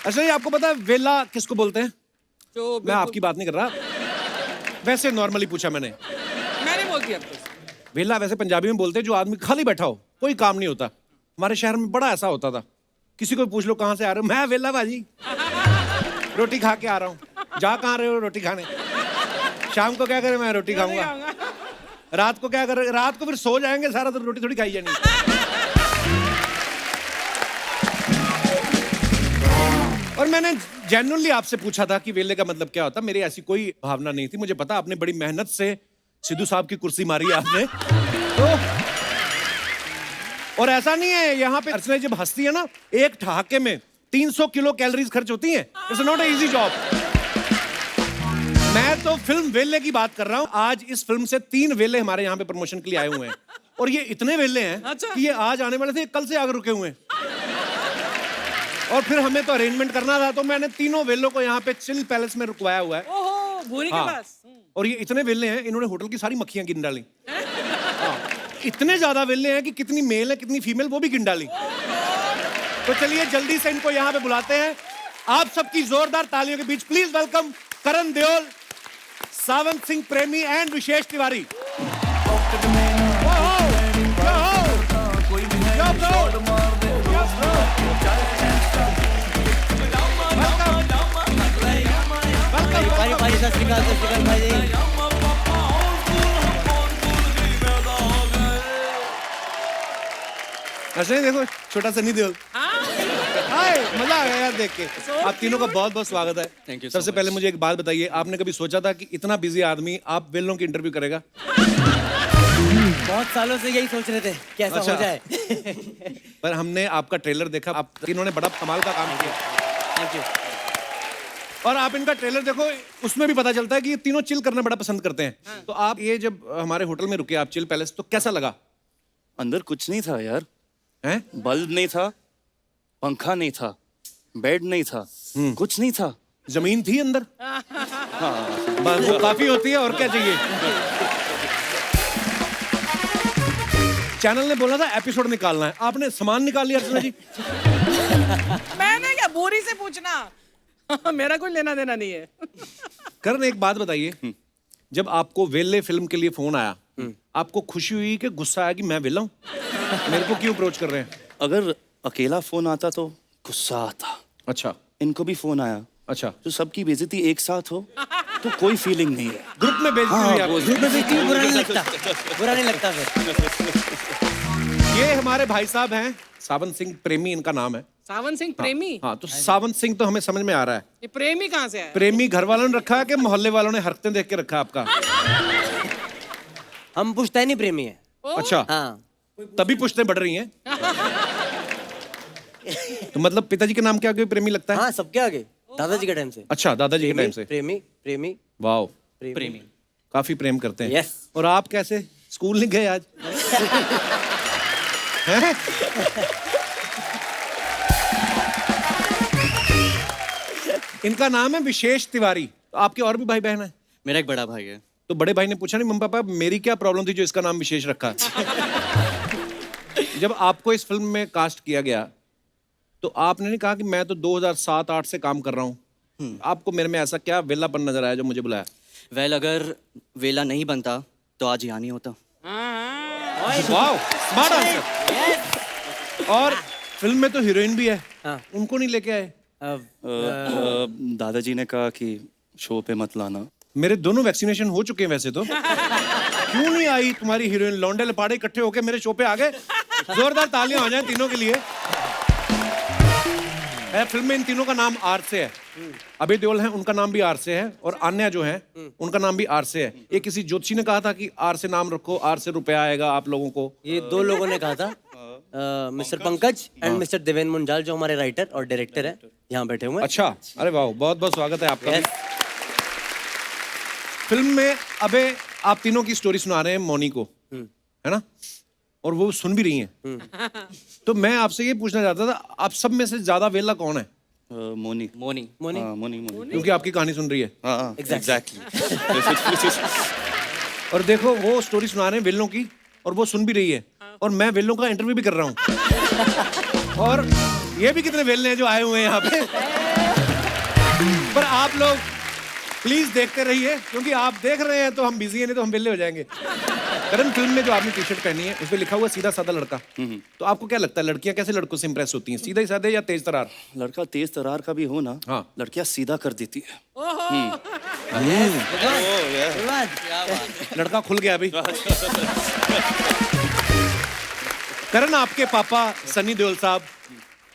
अच्छा, ये आपको पता है वेला किसको बोलते हैं? जो मैं आपकी बात नहीं कर रहा, वैसे नॉर्मली पूछा मैंने। मैंने बोल दिया आपको। वेला वैसे पंजाबी में बोलते हैं जो आदमी खाली बैठा हो, कोई काम नहीं होता। हमारे शहर में बड़ा ऐसा होता था, किसी को पूछ लो कहाँ से आ रहे हो, मैं वेला भाजी, रोटी खा के आ रहा हूँ। जा कहाँ रहे हो? रोटी खाने। शाम को क्या करें? मैं रोटी खाऊंगा। रात को क्या करें? रात को फिर सो जाएंगे, सारा दिन रोटी थोड़ी खाई जानी। और मैंने जेन्युइनली आपसे पूछा था कि वेले का मतलब क्या होता। मेरी ऐसी कोई भावना नहीं थी, मुझे पता आपने बड़ी मेहनत से सिद्धू साहब की कुर्सी मारी है आपने तो। और ऐसा नहीं है, यहाँ पे अर्चना जब हंसती है ना, एक ठहाके में 300 किलो कैलोरीज खर्च होती हैं। It's not easy job. मैं तो फिल्म वेले की बात कर रहा हूँ। आज इस फिल्म से 3 वेले हमारे यहाँ पे प्रमोशन के लिए आए हुए हैं, और ये इतने वेले हैं अच्छा। कि ये आज आने वाले थे, कल से आगे रुके हुए हैं। और फिर हमें तो अरेंजमेंट करना था, तो मैंने तीनों वेलों को यहाँ पे चिल पैलेस में रुकवाया हुआ है। ओहो, भूरी के हाँ। पास। और ये इतने वेले हैं, इन्होंने होटल की सारी मक्खियां गिन डाली। हाँ। इतने ज्यादा वेले हैं कि कितनी मेल है कितनी फीमेल वो भी गिन डाली। तो चलिए जल्दी से इनको यहाँ पे बुलाते हैं। आप सबकी जोरदार तालियों के बीच प्लीज वेलकम करण देओल, सावंत सिंह प्रेमी एंड विशेष तिवारी। सत श्री अकाल भाई जी। अच्छा देखो, छोटा सनी देओल। हाय, मजा आ गया यार देख के। आप तीनों का बहुत बहुत स्वागत है। Thank you so सबसे पहले मुझे एक बात बताइए, आपने कभी सोचा था कि इतना बिजी आदमी आप वेलों की इंटरव्यू करेगा? बहुत सालों से यही सोच रहे थे कैसा अच्छा। हो जाए। पर हमने आपका ट्रेलर देखा, आप तीनों ने बड़ा कमाल का काम किया। Thank you. और आप इनका ट्रेलर देखो, उसमें भी पता चलता है कि ये तीनों चिल करना बड़ा पसंद करते हैं। तो आप ये जब हमारे होटल में रुके, आप चिल पैलेस, तो कैसा लगा? अंदर कुछ नहीं था यार। हैं? बल्ब नहीं था, पंखा नहीं था, बेड नहीं था, कुछ नहीं था। जमीन थी अंदर? बस वो काफी होती है, और क्या चाहिए। चैनल ने बोला था एपिसोड निकालना है, आपने सामान निकाल लिया अर्चना जी। मैंने क्या, बोरी से पूछना। मेरा कोई लेना देना नहीं है। करण एक बात बताइए, जब आपको वेले फिल्म के लिए फोन आया, आपको खुशी हुई कि गुस्सा आया कि मैं वेला हूं? मेरे को क्यों अप्रोच कर रहे हैं? अगर अकेला फोन आता तो गुस्सा आता। अच्छा इनको भी फोन आया, अच्छा, तो सबकी बेइज्जती एक साथ हो तो कोई फीलिंग नहीं है। ग्रुप में बेइज्जती हुई आपकी। ग्रुप में भी क्यों बुरा नहीं लगता? बुरा नहीं लगता फिर। ये हमारे भाई साहब हैं, सावंत सिंह प्रेमी इनका नाम है। सावन सिंह प्रेमी। हाँ, तो सावंत सिंह तो हमें समझ में आ रहा है। ये प्रेमी कहाँ से आया? प्रेमी घर वालों ने रखा है कि मोहल्ले वालों ने हरकतें देख के रखा है आपका? हम पुश्तैनी प्रेमी है। अच्छा, हाँ। तभी पुश्तें बढ़ रही हैं। तो मतलब पिताजी के नाम के आगे प्रेमी लगता है? हाँ, सबके आगे, दादाजी के टाइम से। अच्छा, दादाजी के टाइम से। प्रेमी प्रेमी वाह, प्रेमी। काफी प्रेम करते हैं। Yes. और आप कैसे, स्कूल नहीं गए आज? हैं? इनका नाम है विशेष तिवारी। आपके और भी भाई बहन हैं? मेरा एक बड़ा भाई है। तो बड़े भाई ने पूछा नहीं, मम्मी पापा मेरी क्या प्रॉब्लम थी जो इसका नाम विशेष रखा? जब आपको इस फिल्म में कास्ट किया गया, तो आपने नहीं कहा कि मैं तो 2007-8 से काम कर रहा हूँ? आपको मेरे में ऐसा क्या वेलापन नजर आया जो मुझे बुलाया? वेल, अगर वेला नहीं बनता तो आज यहाँ नहीं होता। वाह, स्मार्ट आंसर। और फिल्म में तो हीरोइन भी है, हाँ। उनको नहीं लेके आए? दादाजी ने कहा कि शो पे मत लाना। मेरे दोनों वैक्सीनेशन हो चुके हैं वैसे तो। क्यों नहीं आई तुम्हारी हीरोइन? लौंडे लपाड़े इकट्ठे होके मेरे शो पे आ गए। जोरदार तालियां हो जाएं तीनों के लिए। फिल्म में इन तीनों का नाम आर से है। अभय देओल है, उनका नाम भी आर से है, और अन्या जो है उनका नाम भी आर से है। ये किसी ज्योतिषी ने कहा था कि आर से नाम रखो, आर से रुपया आएगा आप लोगों को। ये 2 लोगों ने कहा था, mister Pankaj and mister Devendra Munjal, जो हमारे राइटर और डायरेक्टर है, यहाँ बैठे हुए हैं। अच्छा, अरे वाह, बहुत बहुत स्वागत है आपका। Yes. फिल्म में अबे आप तीनों की स्टोरी सुना रहे हैं मौनी को, है ना? और वो सुन भी रही हैं। तो मैं आपसे ये पूछना चाहता था, आप सब में से ज्यादा वेला कौन है? मोनी। मोनी। मोनी। हाँ, मोनी। क्योंकि आपकी कहानी सुन रही है। हाँ, एग्जैक्टली। और देखो, वो स्टोरी सुना रहे हैं वेलों की, और वो सुन भी रही है, और मैं वेलों का इंटरव्यू भी कर रहा हूँ। और ये भी कितने वेले हैं जो आए हुए हैं यहाँ पे। आप लोग प्लीज देखते रहिए, क्योंकि आप देख रहे हैं तो हम बिजी हैं, नहीं तो हम विले हो जाएंगे। करण, फिल्म में जो आपने टी शर्ट पहनी है उस पर लिखा हुआ सीधा साधा लड़का, तो आपको क्या लगता है लड़कियां कैसे लड़कों से इंप्रेस होती हैं, सीधे साधे या तेज तरार? लड़का तेज तरार का भी हो ना, हाँ। लड़कियां सीधा कर देती है। लड़का खुल गया अभी। करण, आपके पापा सनी देओल साहब,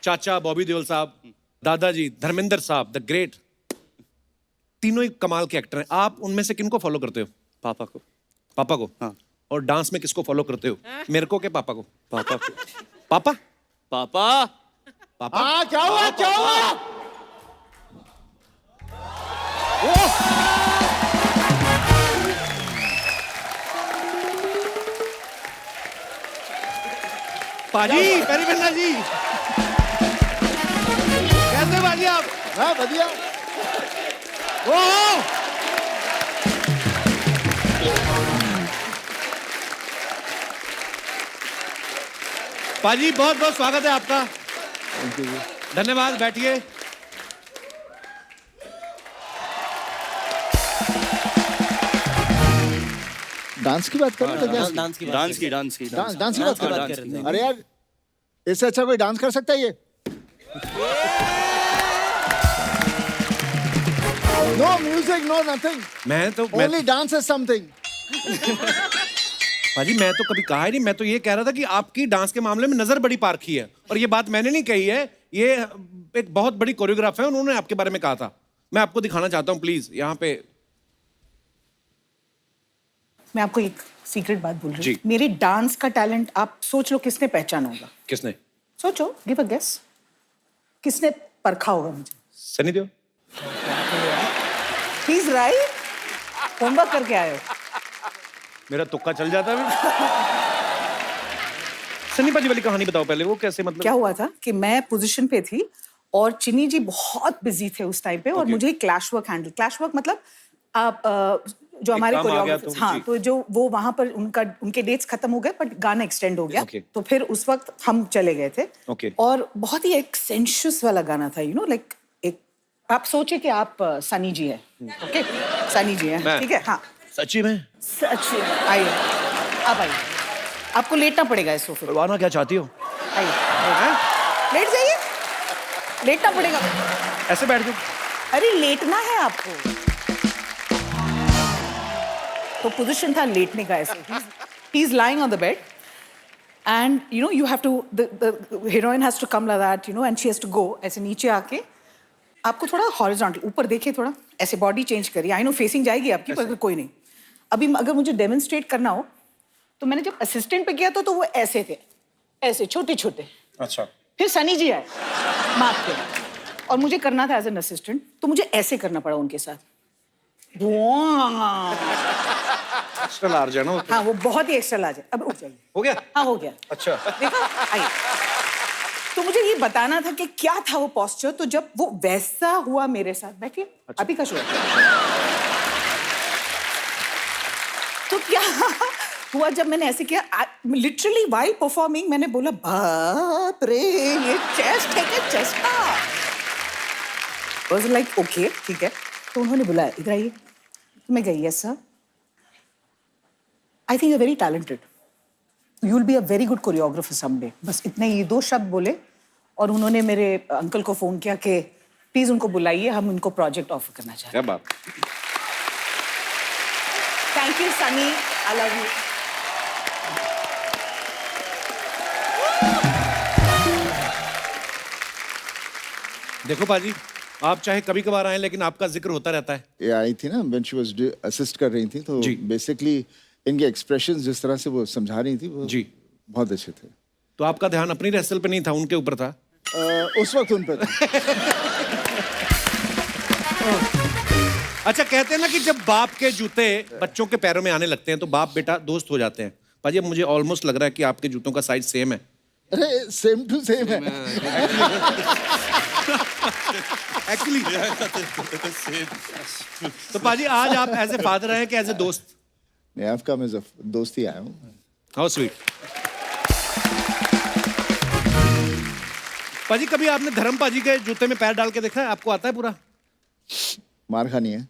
चाचा बॉबी देओल साहब, दादाजी धर्मेंद्र साहब द ग्रेट, तीनों ही कमाल के एक्टर हैं। आप उनमें से किनको फॉलो करते हो? पापा को। पापा को? हाँ। और डांस में किसको फॉलो करते हो? मेरे को के पापा को? पापा को। पापा? पापा। पापा? हाँ, क्या हुआ क्या हुआ? पाजी, पेरीबेन्ना जी, कैसे बाजी आप? हाँ बढ़िया। ओह! पाजी, बहुत बहुत स्वागत है आपका। धन्यवाद, बैठिए। डांस की बात कर रहे थे क्या? डांस की डांस की डांस की डांस डांस की बात कर बात रहे कर रहे थे। थे। अरे यार, इससे अच्छा कोई डांस कर सकता है ये? नो म्यूजिक, नो नथिंग, मैं ओनली डांस इज समथिंग। पाजी, मैं तो कभी कहा ही नहीं, मैं तो ये कह रहा था कि आपकी डांस के मामले में नजर बड़ी पारखी है, और ये बात मैंने नहीं कही है, ये एक बहुत बड़ी कोरियोग्राफ है, उन्होंने आपके बारे में कहा था। मैं आपको दिखाना चाहता हूँ, प्लीज यहाँ पे। मैं आपको एक सीक्रेट बात बोल रही जी। हूँ, मेरी डांस का टैलेंट आप सोच लो किसने पहचाना होगा? किसने? सोचो, गिव अ गेस, किसने परखा होगा मुझे? Sunny Deol. He is right, homework करके आए हो। मेरा तुक्का चल जाता है। सनी पाजी वाली कहानी बताओ पहले, वो कैसे, मतलब क्या हुआ था कि मैं पोजीशन पे थी और चिनी जी बहुत बिजी थे उस टाइम पे, और मुझे क्लैश वर्क मतलब आप जो हमारे काम आ गया कोरियोग्राफर्स, तो, हाँ, जी। तो जो वो वहां पर उनके डेट्स खत्म हो गए, बट गाना एक्सटेंड हो गया। Okay. तो फिर उस वक्त हम चले गए थे। Okay. और बहुत ही एक सेंशुअस वाला गाना था, लाइक एक, आप सोचे कि आप सनी जी हैं, ओके, सनी जी हैं, मैं? ठीक है, हाँ, सच्ची में? सच, आइए, आप आइए, आपको लेटना पड़ेगा इस सोफे पे, करवाना क्या चाहती हो? आइए, लेट जाइए, लेटना पड़ेगा। ऐसे बैठ जाओ। अरे लेटना है आपको, तो पोजीशन था लेटने का ऐसे। He is lying on the bed and you have to, the heroine has to come like that, and she has to go ऐसे नीचे आके, आपको थोड़ा हॉरिजॉन्टल ऊपर देखिए, थोड़ा ऐसे बॉडी चेंज करिए। आई नो फेसिंग जाएगी आपकी, पर कोई नहीं। अभी अगर मुझे डेमोन्स्ट्रेट करना हो तो मैंने जब असिस्टेंट पे किया तो वो ऐसे थे, ऐसे छोटे छोटे। अच्छा। फिर सनी जी आए मार्क पे, और मुझे करना था एज एन असिस्टेंट, तो मुझे ऐसे करना पड़ा उनके साथ। एक्स्ट्रा लार्ज है ना वो तो। हाँ, वो बहुत ही एक्स्ट्रा लार्ज है। अब उठ जाइए। हो गया? हाँ, हो गया। अच्छा। देखा, आइए। तो मुझे ये बताना था कि क्या था वो पोस्चर, तो जब वो वैसा हुआ मेरे साथ, बैठिए, अभी का शो है। तो क्या हुआ जब मैंने ऐसे किया, लिटरली व्हाइल परफॉर्मिंग, मैंने बोला बाप रे, ये चेस्ट है क्या, चेस्ट का? वाज लाइक ओके, ठीक है। तो उन्होंने बुलाया, इधर आइए। मैं गई, yes sir, I think you are very talented, you will be a very good choreographer someday. बस इतने ये दो शब्द बोले, और उन्होंने मेरे अंकल को फोन किया कि प्लीज उनको बुलाइए, हम उनको प्रोजेक्ट ऑफर करना चाहते हैं। क्या बात। Thank you Sunny, I love you. देखो पाजी, आप चाहे कभी कभार आए, लेकिन आपका जिक्र होता रहता है। ये आई थी ना, व्हेन शी वाज असिस्ट कर रही थी, तो जी। बेसिकली इनके एक्सप्रेशंस जिस तरह से वो समझा रही थी, वो जी। बहुत अच्छे थे। तो आपका ध्यान अपनी रिहर्सल पे नहीं था, उनके ऊपर था? उस वक्त उन पर अच्छा, कहते हैं ना कि जब बाप के जूते बच्चों के पैरों में आने लगते हैं तो बाप बेटा दोस्त हो जाते हैं। पाजी, अब मुझे ऑलमोस्ट लग रहा है कि आपके जूतों का साइज सेम है। अरे सेम टू सेम है। एक्चुअली तो पाजी, आज आप एज ए फादर आए कि एज ए दोस्त? नहीं, आपका मैं दोस्ती आया हूँ। How sweet. पाजी, कभी आपने धर्म पाजी के जूते में पैर डाल के देखा है? आपको आता है पूरा? मार खानी है।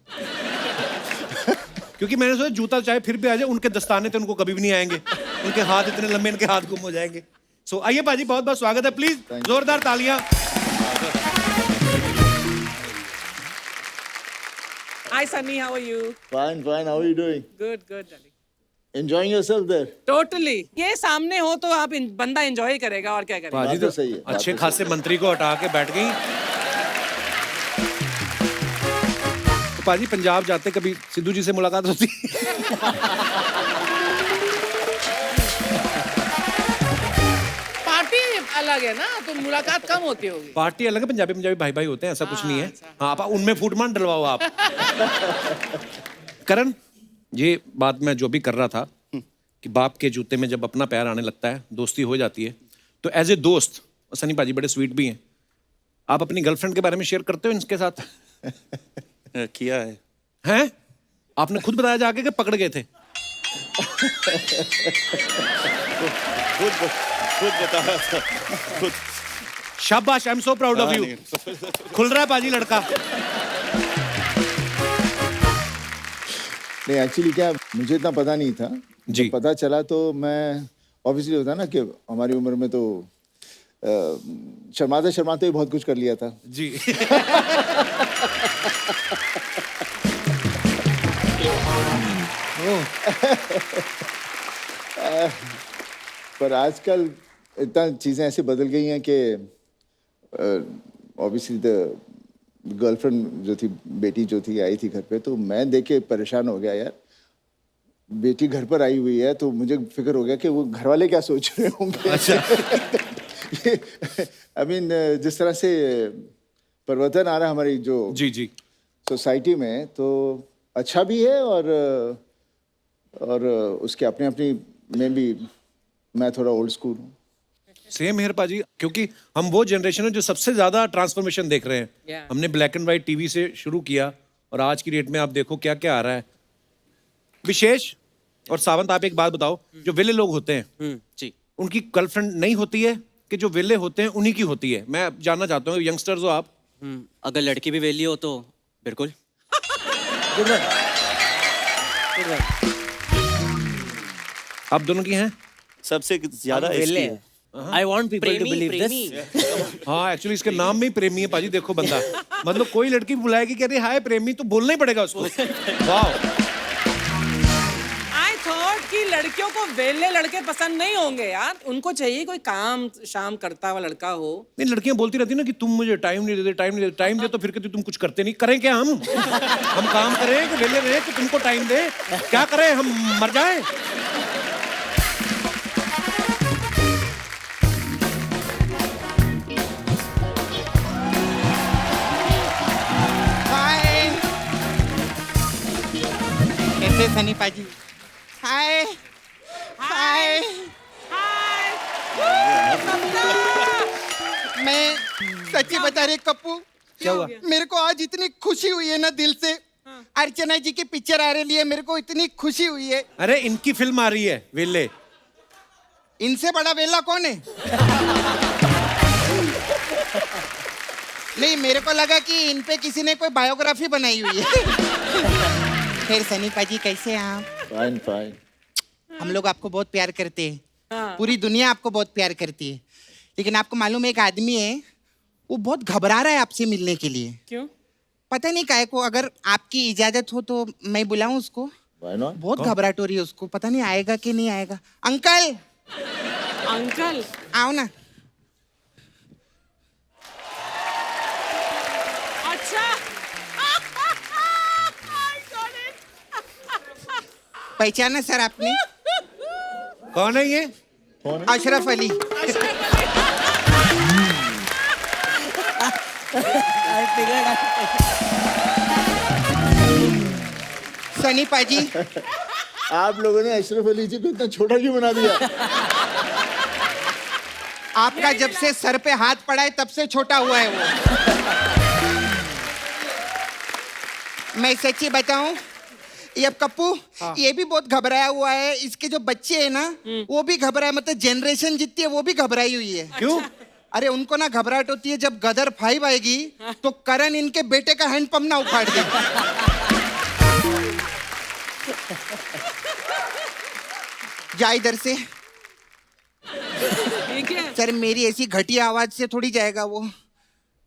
क्योंकि मैंने सोचा जूता चाहे फिर भी आ जाए, उनके दस्ताने तो उनको कभी भी नहीं आएंगे, उनके हाथ इतने लंबे, इनके हाथ गुम हो जाएंगे। सो आइए पाजी, बहुत बहुत स्वागत है, प्लीज जोरदार तालियां। Hi Sunny, how are you? Fine, fine. How are you doing? Good, good, darling. Enjoying yourself there? Totally. ये सामने हो तो आप बंदा एंजॉय करेगा और क्या करेगा। पाजी बात तो सही है, बात अच्छे तो खासे मंत्री को हटा के बैठ गई। तो पाजी पंजाब जाते कभी सिद्धू जी से मुलाकात होती? पार्टी अलग है ना, तो मुलाकात कम होती होगी। पार्टी अलग है, पंजाबी पंजाबी भाई भाई होते हैं, ऐसा कुछ नहीं है। हाँ, आप उनमें फूट मान डलवाओ आप। करण, ये बात मैं जो भी कर रहा था कि बाप के जूते में जब अपना पैर आने लगता है, दोस्ती हो जाती है, तो एज ए दोस्त, सनी पाजी बड़े स्वीट भी हैं, आप अपनी गर्लफ्रेंड के बारे में शेयर करते हो इनके साथ? किया है। हैं? आपने खुद बताया जाके कि पकड़ गए थे? खुद बता रहा था, खुद। शाबाश, I am so proud of you. खुल रहा है पाजी लड़का। नहीं, एक्चुअली क्या, मुझे इतना पता नहीं था। जी। जब पता चला तो मैं, ऑब्वियसली होता है ना कि हमारी उम्र में तो शर्माते शर्माते ही बहुत कुछ कर लिया था। जी। पर आजकल इतना चीज़ें ऐसे बदल गई हैं कि ऑब्वियसली द गर्लफ्रेंड जो थी, बेटी जो थी, आई थी घर पे, तो मैं देख के परेशान हो गया यार। बेटी घर पर आई हुई है तो मुझे फिक्र हो गया कि वो घर वाले क्या सोच रहे होंगे। आई मीन जिस तरह से परिवर्तन आ रहा है हमारी जो जी जी सोसाइटी में, तो अच्छा भी है और उसके अपने अपनी में भी मैं थोड़ा ओल्ड स्कूल हूँ। सेम हेयर पाजी, क्योंकि हम वो जनरेशन है जो सबसे ज्यादा ट्रांसफॉर्मेशन देख रहे हैं। Yeah. हमने ब्लैक एंड व्हाइट टीवी से शुरू किया और आज की डेट में आप देखो क्या क्या आ रहा है। विशेष और सावंत, आप एक बात बताओ, जो वेले लोग होते हैं जी। उनकी गर्लफ्रेंड नहीं होती है कि जो वेले होते हैं उन्हीं की होती है? मैं जानना चाहता हूँ, यंगस्टर्स हो आप। अगर लड़की भी वेली हो तो बिल्कुल। आप दोनों की हैं? सबसे ज्यादा इसकी है। I want people to believe this. हाँ, एक्चुअली इसके नाम में ही प्रेमी है पाजी, देखो बंदा। मतलब कोई लड़की बुलाएगी कह रही हाय प्रेमी, तो बोलना ही पड़ेगा उसको। वाह। आई थॉट कि लड़कियों को वेले लड़के पसंद नहीं होंगे यार, उनको चाहिए कोई काम शाम करता हुआ लड़का हो। नहीं, लड़कियां बोलती रहती ना कि तुम मुझे टाइम नहीं देते, टाइम नहीं देते, टाइम दे, तो फिर कहती तुम कुछ करते नहीं। करें क्या हम काम करें कि वेले रहे कि तुमको टाइम दे? क्या करें, हम मर जाए? कैसे सनी पाजी? हाय हाय। मैं सच्ची बता रही कप्पू, क्या हुआ? मेरे को आज इतनी खुशी हुई है ना दिल से। अर्चना जी की पिक्चर आ रही है, मेरे को इतनी खुशी हुई है। अरे इनकी फिल्म आ रही है वेले। इनसे बड़ा वेला कौन है? नहीं, मेरे को लगा कि इन पे किसी ने कोई बायोग्राफी बनाई हुई है। फिर सनी पाजी कैसे हैं आप? Fine fine. हम लोग आपको बहुत प्यार करते हैं, पूरी दुनिया आपको बहुत प्यार करती है, लेकिन आपको मालूम है एक आदमी है, वो बहुत घबरा रहा है आपसे मिलने के लिए। क्यों? पता नहीं काहे को। अगर आपकी इजाजत हो तो मैं बुलाऊं उसको? Why not? बहुत घबराहट हो रही है उसको, पता नहीं आएगा कि नहीं आएगा। अंकल, अंकल आओ ना। अच्छा। पहचाना सर आपने? कौन है ये? अशरफ अली। सनी पाजी, आप लोगों ने अशरफ अली जी को इतना छोटा क्यों बना दिया? आपका जब से सर पे हाथ पड़ा है तब से छोटा हुआ है वो। मैं सच्ची बताऊं, ये अब कप्पू, ये भी बहुत घबराया हुआ है। इसके जो बच्चे हैं ना, वो भी घबराए, मतलब जनरेशन जितनी है वो भी घबराई हुई है। क्यों? अरे उनको ना घबराहट होती है जब गदर 5 आएगी तो करण इनके बेटे का हैंडपंप ना उखाड़ दे। जा इधर से। ठीक है। सर मेरी ऐसी घटिया आवाज से थोड़ी जाएगा वो।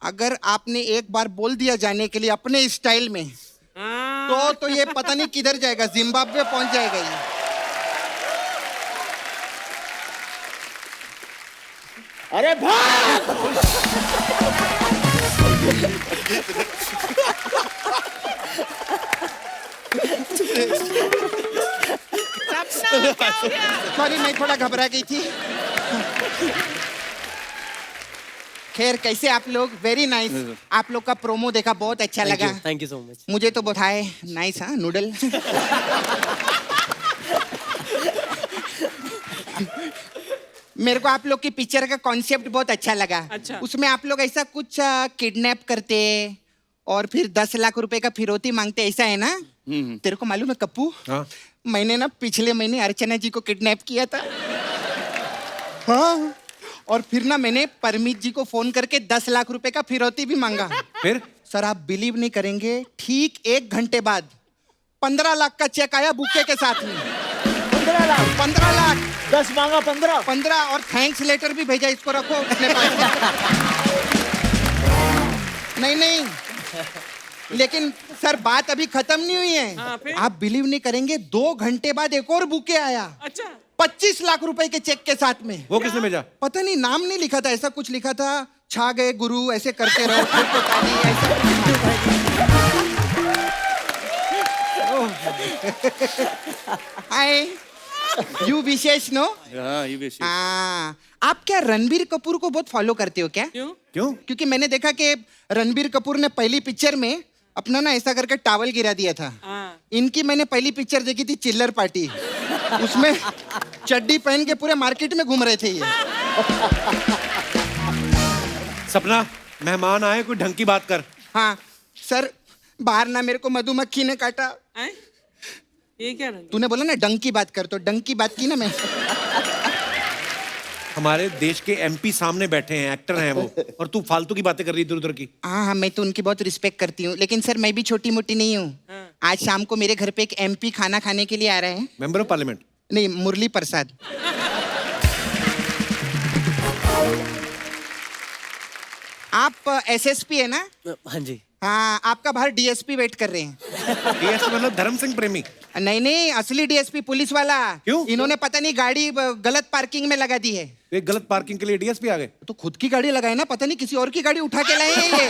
अगर आपने एक बार बोल दिया जाने के लिए अपने स्टाइल में तो ये पता नहीं किधर जाएगा, जिम्बाब्वे पहुंच जाएगा ये। अरे भाग। सॉरी मैं थोड़ा घबरा गई थी। खैर कैसे आप लोग? Very nice. आप लोग का प्रोमो देखा, बहुत अच्छा लगा। Thank you so much. मुझे तो बहुत हाय नाइस। हाँ नूडल। मेरे को आप लोग की पिक्चर का कॉन्सेप्ट बहुत अच्छा लगा। अच्छा। उसमें आप लोग ऐसा कुछ किडनैप करते और फिर 10 लाख रुपए का फिरौती मांगते, ऐसा है ना? तेरे को मालूम है कप्पू? हाँ। मैंने ना पिछले महीने अर्चना जी को किडनैप किया था। हाँ। और फिर ना मैंने परमीत जी को फोन करके 10 लाख रुपए का फिरौती भी मांगा। फिर सर आप बिलीव नहीं करेंगे, ठीक 1 घंटे बाद 15 लाख का चेक आया बुके के साथ में। 15 लाख। 15 लाख। 10 मांगा 15। 15 और थैंक्स लेटर भी भेजा, इसको रखो अपने पास। नहीं लेकिन सर बात अभी खत्म नहीं हुई है। हाँ, फिर? आप बिलीव नहीं करेंगे, 2 घंटे बाद एक और बुके आया। अच्छा। 25 लाख रुपए के चेक के साथ में। वो किसने भेजा? पता नहीं, नाम नहीं लिखा था, ऐसा कुछ लिखा था, छा गए गुरु ऐसे करते रहो, फिर तो ताली, ऐसा हाय यू विशेष नो। हाँ ये भी आप क्या रणबीर कपूर को बहुत फॉलो करते हो क्या? क्यों? क्योंकि मैंने देखा कि रणबीर कपूर ने पहली पिक्चर में अपना ना ऐसा करके टावल गिरा दिया था। इनकी मैंने पहली पिक्चर देखी थी चिल्लर पार्टी, उसमें चड्डी पहन के पूरे मार्केट में घूम रहे थे ये। सपना, मेहमान आए, कोई ढंग की बात कर। हाँ सर, बाहर ना मेरे को मधुमक्खी ने काटा। ये क्या रंग? तूने बोला ना डंक की बात कर, तो डंक की बात की ना मैं। हमारे देश के एमपी सामने बैठे हैं, एक्टर हैं वो, और तू फालतू की बातें कर रही इधर उधर की। हाँ मैं तो उनकी बहुत रिस्पेक्ट करती हूँ, लेकिन सर मैं भी छोटी मोटी नहीं हूँ। आज शाम को मेरे घर पे एक एमपी खाना खाने के लिए आ रहे हैं। Member of parliament? नहीं, मुरली प्रसाद। आप एसएसपी है ना? हाँ जी। हाँ, आपका बाहर डीएसपी वेट कर रहे हैं। डीएसपी मतलब धर्म सिंह प्रेमी? नहीं, असली डीएसपी पुलिस वाला। क्यों? इन्होंने पता नहीं गाड़ी गलत पार्किंग में लगा दी है। एक गलत पार्किंग के लिए डीएसपी आ गए? तो खुद की गाड़ी लगाए ना, पता नहीं किसी और की गाड़ी उठा के लाए हैं ये।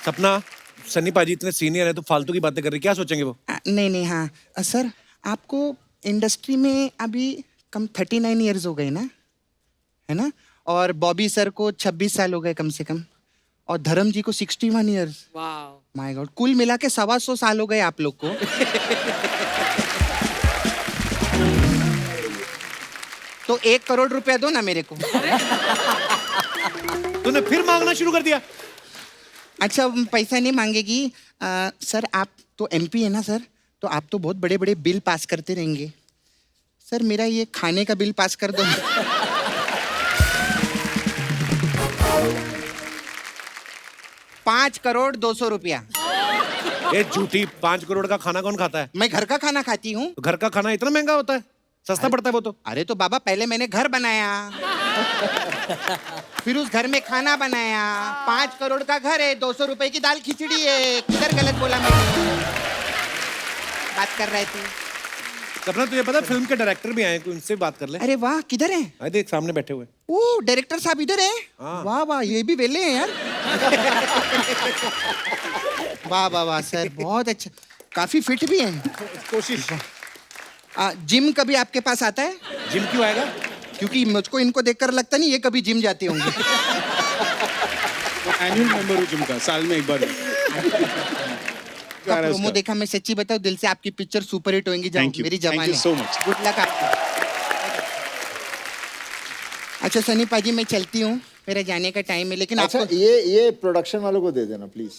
सपना, सन्नी पाजी इतने सीनियर है तो फालतू की बातें कर रही, क्या सोचेंगे वो? नहीं हाँ सर, आपको इंडस्ट्री में अभी कम 39 ईयर्स हो गए ना, है ना? और बॉबी सर को 26 साल हो गए कम से कम, और धर्म जी को 61 ईयर्स। माय गॉड, कुल मिला के 125 साल हो गए आप लोग को। तो 1 करोड़ रुपया दो ना मेरे को। तूने फिर मांगना शुरू कर दिया? अच्छा पैसा नहीं मांगेगी। सर आप तो एमपी है ना सर, तो आप तो बहुत बड़े बड़े बिल पास करते रहेंगे। सर मेरा ये खाने का बिल पास कर दो। 5 करोड़ 200 रुपया। ये झूठी, 5 करोड़ का खाना कौन खाता है? मैं घर का खाना खाती हूँ। तो घर का खाना इतना महंगा होता है? सस्ता पड़ता है वो तो। अरे तो बाबा पहले मैंने घर बनाया, फिर उस घर में खाना बनाया। 5 करोड़ का घर है, 200 रुपए की दाल खिचड़ी है। किधर गलत बोला मैंने? बात कर रहे थे। सपना तुझे पता फिल्म के डायरेक्टर भी आए, उनसे बात कर ले। अरे वाह, किधर है? आए देख सामने बैठे हुए। ओ डायरेक्टर साहब इधर है? वाह वाह, ये भी वेले हैं यार। वाह वाह वाह सर, बहुत अच्छा, काफी फिट भी हैं। कोशिश। जिम कभी आपके पास आता है? जिम क्यों आएगा? क्योंकि मुझको इनको देखकर लगता नहीं ये कभी जिम जाते होंगे। एनुअल मेंबर हूँ जिम का, साल में एक बार। प्रोमो देखा, मैं सच्ची बताऊं दिल से आपकी पिक्चर सुपर हिट होंगी। मेरी जवानी। Thank you so much. Good luck आपको। अच्छा सनी पाजी मैं चलती हूँ, मेरा जाने का टाइम है, लेकिन अच्छा आपको ये प्रोडक्शन वालों को दे देना प्लीज।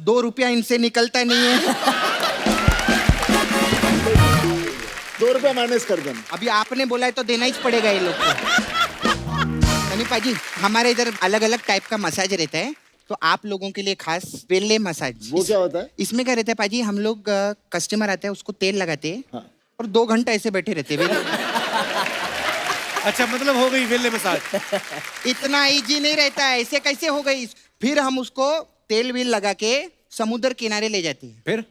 2 रुपया इनसे निकलता नहीं है। ₹2 माइनस कर देना। अभी आपने बोला है तो देना ही पड़ेगा ये लोग को। सनी पाजी, हमारे इधर अलग अलग टाइप का मसाज रहता है, तो आप लोगों के लिए खास वेल्ले मसाज। वो क्या होता है? इसमें क्या रहता है पाजी, हम लोग कस्टमर आते हैं, उसको तेल लगाते हैं हाँ। और 2 घंटा ऐसे बैठे रहते हैं। अच्छा, मतलब हो गई वेले मसाज। इतना इजी नहीं रहता है, ऐसे कैसे हो गई? फिर हम उसको तेल वील लगा के समुद्र किनारे ले जाते हैं,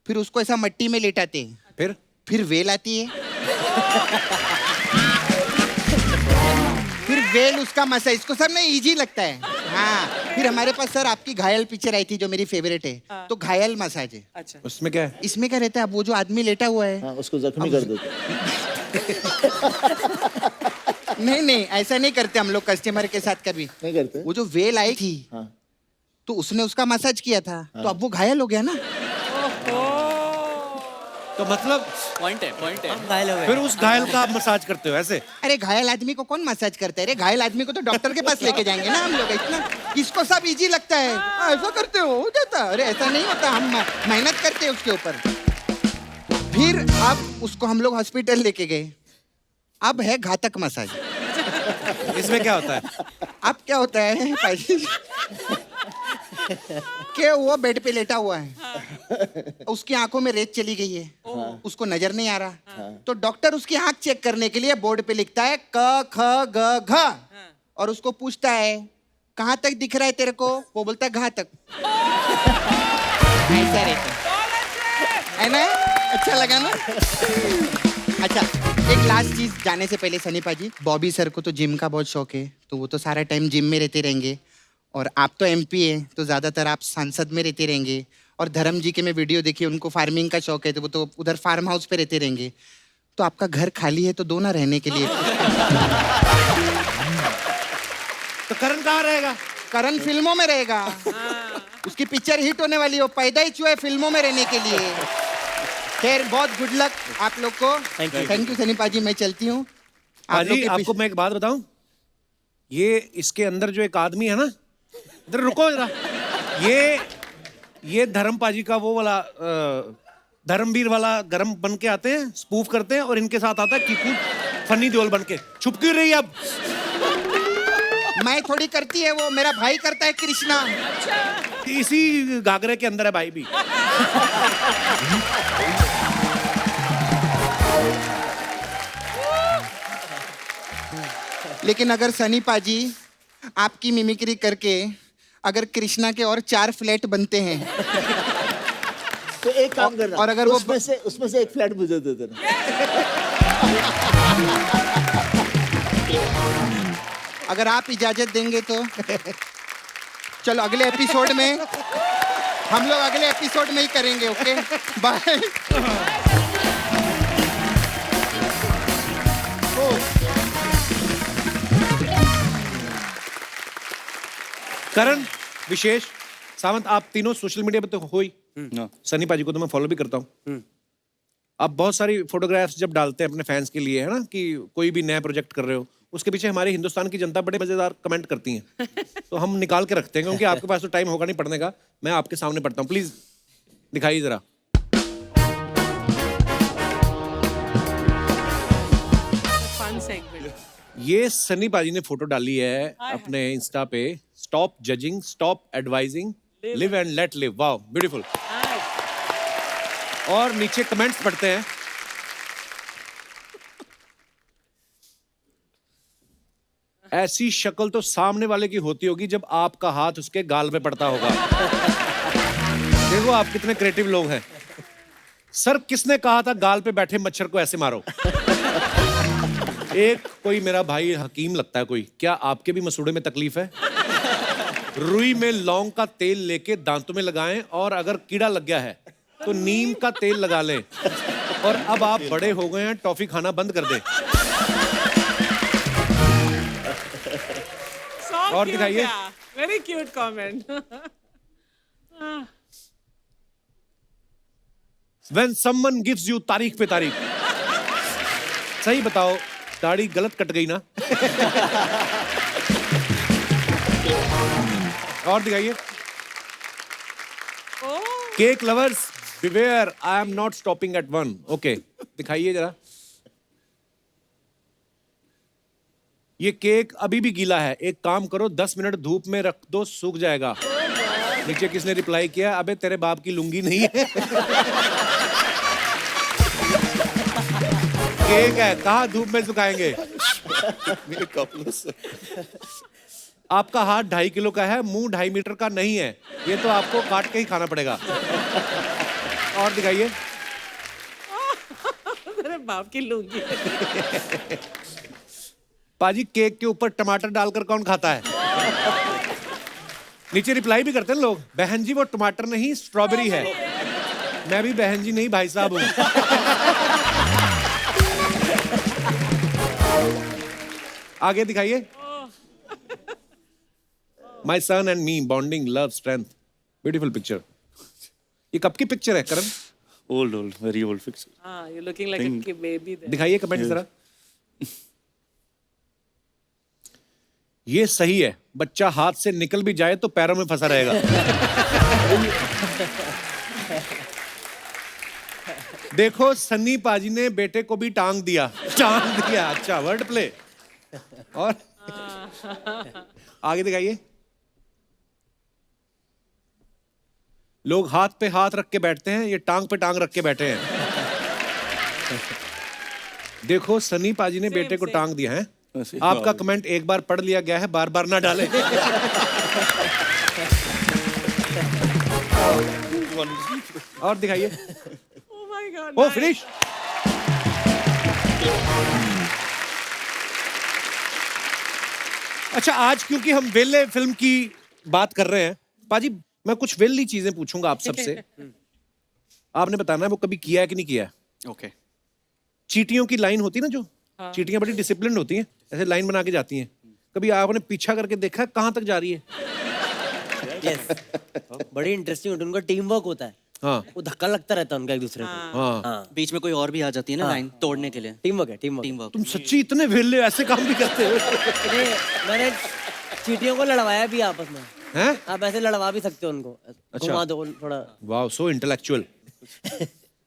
फिर उसको ऐसा मट्टी में लेटाते हैं, फिर वेल आती है, फिर वेल उसका मसाज, इसको सब नहीं इजी लगता है। हाँ, फिर हमारे पास सर आपकी घायल पिक्चर आई थी जो मेरी फेवरेट है, तो घायल मसाज है। अच्छा, उसमें क्या है? इसमें क्या रहता है, अब वो जो आदमी लेटा हुआ है, हाँ, उसको जख्मी कर देते हैं। नहीं नहीं ऐसा नहीं करते हम लोग कस्टमर के साथ कभी। नहीं करते? वो जो वेल आई थी, हाँ। तो उसने उसका मसाज किया था, तो अब वो घायल हो गया ना। तो मतलब पॉइंट है हम घायल हो गए। फिर उस घायल का आप मसाज करते हो ऐसे? अरे घायल आदमी को कौन मसाज करता है? अरे घायल आदमी को तो डॉक्टर के पास लेके जाएंगे ना हम लोग। इतना इसको सब इजी लगता है, ऐसा करते हो जाता। अरे ऐसा नहीं होता, हम मेहनत करते हैं उसके ऊपर। फिर अब उसको हम लोग हॉस्पिटल लेके गए, अब है घातक मसाज। इसमें क्या होता है? अब क्या होता है भाई कि वो बेड पे लेटा हुआ है, उसकी आंखों में रेत चली गई है, उसको नजर नहीं आ रहा, तो डॉक्टर उसकी आंख चेक करने के लिए बोर्ड पे लिखता है क ख ग घ, और उसको पूछता है कहाँ तक दिख रहा है तेरे को? वो बोलता है घातक। ऐसा रहता है ना? अच्छा लगा ना? अच्छा, एक लास्ट चीज जाने से पहले सनी पाजी, बॉबी सर को तो जिम का बहुत शौक है, तो वो तो सारा टाइम जिम में रहते रहेंगे, और आप तो एमपी है तो ज्यादातर आप सांसद में रहते रहेंगे, और धर्म जी के मैं वीडियो देखी, उनको फार्मिंग का शौक है, तो वो तो उधर फार्म हाउस पे रहते रहेंगे, तो आपका घर खाली है तो दो ना रहने के लिए। तो करण कहाँ रहेगा? करण फिल्मों में रहेगा, उसकी पिक्चर हिट होने वाली है, वो पैदा ही हुआ है फिल्मों में रहने के लिए। खैर, बहुत गुड लक आप लोग को। थैंक यू सनी पाजी, मैं चलती हूँ। पाजी, आपको मैं एक बात बताऊं, ये इसके अंदर जो एक आदमी है ना, इधर रुको जरा, ये धर्म पाजी का वो वाला धर्मवीर वाला गरम बन के आते हैं, स्पूफ करते हैं, और इनके साथ आता है कीकू फनी देओल बन के। छुप क्यों रही है अब? मैं थोड़ी करती है, वो मेरा भाई करता है, कृष्णा। इसी घाघरे के अंदर है भाई भी। लेकिन अगर सनी पाजी आपकी मिमिक्री करके अगर कृष्णा के और 4 फ्लैट बनते हैं, तो एक काम करना, और अगर वो उसमें से एक फ्लैट मुझे दे देना। अगर आप इजाजत देंगे तो चलो अगले एपिसोड में हम लोग अगले एपिसोड में ही करेंगे। Okay, bye. करण, विशेष, सावंत, आप तीनों सोशल मीडिया पे तो हो ही। सनी पाजी को तो मैं फॉलो भी करता हूँ। आप बहुत सारी फोटोग्राफ्स जब डालते हैं अपने फैंस के लिए, है ना, कि कोई भी नया प्रोजेक्ट कर रहे हो, उसके पीछे हमारे हिंदुस्तान की जनता बड़े मजेदार कमेंट करती है, तो हम निकाल के रखते हैं, क्योंकि आपके पास तो टाइम होगा नहीं पढ़ने का। मैं आपके सामने पढ़ता हूँ, प्लीज दिखाइए जरा। Fun segment. ये सनी पाजी ने फोटो डाली है अपने इंस्टा पे, stop judging, stop advising, live and let live. Wow, beautiful. और नीचे कमेंट्स पढ़ते हैं। ऐसी शक्ल तो सामने वाले की होती होगी जब आपका हाथ उसके गाल पे पड़ता होगा। देखो आप कितने क्रिएटिव लोग हैं। सर, किसने कहा था गाल पे बैठे मच्छर को ऐसे मारो? एक कोई मेरा भाई हकीम लगता है कोई, क्या आपके भी मसूड़े में तकलीफ है? रुई में लौंग का तेल लेके दांतों में लगाएं, और अगर कीड़ा लग गया है तो नीम का तेल लगा लें। और अब आप बड़े हो गए हैं, टॉफी खाना बंद कर दें। और दिखाइए। Very cute comment. When someone gives you तारीख पे तारीख। सही बताओ, दाढ़ी गलत कट गई ना? और दिखाइए। Cake lovers beware, I am not stopping eight 1। Okay, दिखाइए जरा। ये केक अभी भी गीला है, एक काम करो 10 मिनट धूप में रख दो, सूख जाएगा। नीचे किसने रिप्लाई किया, अबे तेरे बाप की लुंगी नहीं है। केक है, कहाँ धूप में सुखाएंगे। मेरे कपड़ों से आपका हाथ 2.5 किलो का है, मुंह 2.5 मीटर का नहीं है, ये तो आपको काट के ही खाना पड़ेगा। और दिखाइए। अरे बाप की लूंगी। पाजी केक के ऊपर टमाटर डालकर कौन खाता है? नीचे रिप्लाई भी करते हैं लोग, बहन जी वो टमाटर नहीं स्ट्रॉबेरी है। मैं भी बहन जी नहीं भाई साहब हूं। आगे दिखाइए। My son and me bonding love strength, beautiful picture. ये कब की पिक्चर है Karan? Old very old fix. हाँ, you're looking like a baby there. दिखाइए कमेंट जरा। ये सही है, बच्चा हाथ से निकल भी जाए तो पैरों में फंसा रहेगा। देखो सन्नी पाजी ने बेटे को भी टांग दिया। अच्छा वर्ड प्ले। और आगे दिखाइए। लोग हाथ पे हाथ रख के बैठते हैं, ये टांग पे टांग रख के बैठे हैं। देखो सनी पाजी ने बेटे को टांग दिया है। आपका कमेंट एक बार पढ़ लिया गया है, बार बार ना डालें। और दिखाइए। Oh my God, oh nice. Finish. अच्छा आज क्योंकि हम वेले फिल्म की बात कर रहे हैं, पाजी मैं कुछ वेली चीजें पूछूंगा आप सबसे। आपने बताना है वो कभी किया है कि नहीं किया है। ओके। चींटियों की लाइन होती है ना, जो चींटियां बड़ी डिसिप्लिन होती हैं, ऐसे लाइन बना के जाती हैं। कभी आपने पीछा करके देखा कहां तक जा रही है? यस, बड़ी इंटरेस्टिंग होती है, उनका टीम वर्क होता है। हाँ वो धक्का लगता रहता है उनका एक दूसरे को। हाँ। बीच में कोई और भी आ जाती है ना लाइन तोड़ने के लिए। टीम वर्क है, टीम टीम वर्क। वर्क। तुम सच्ची इतने वेले ऐसे काम भी करते हो? मैंने चींटियों को लड़वाया भी आपस में। हैं? आप ऐसे लड़वा भी सकते हो उनको, घुमा दो थोड़ा। Wow so intellectual.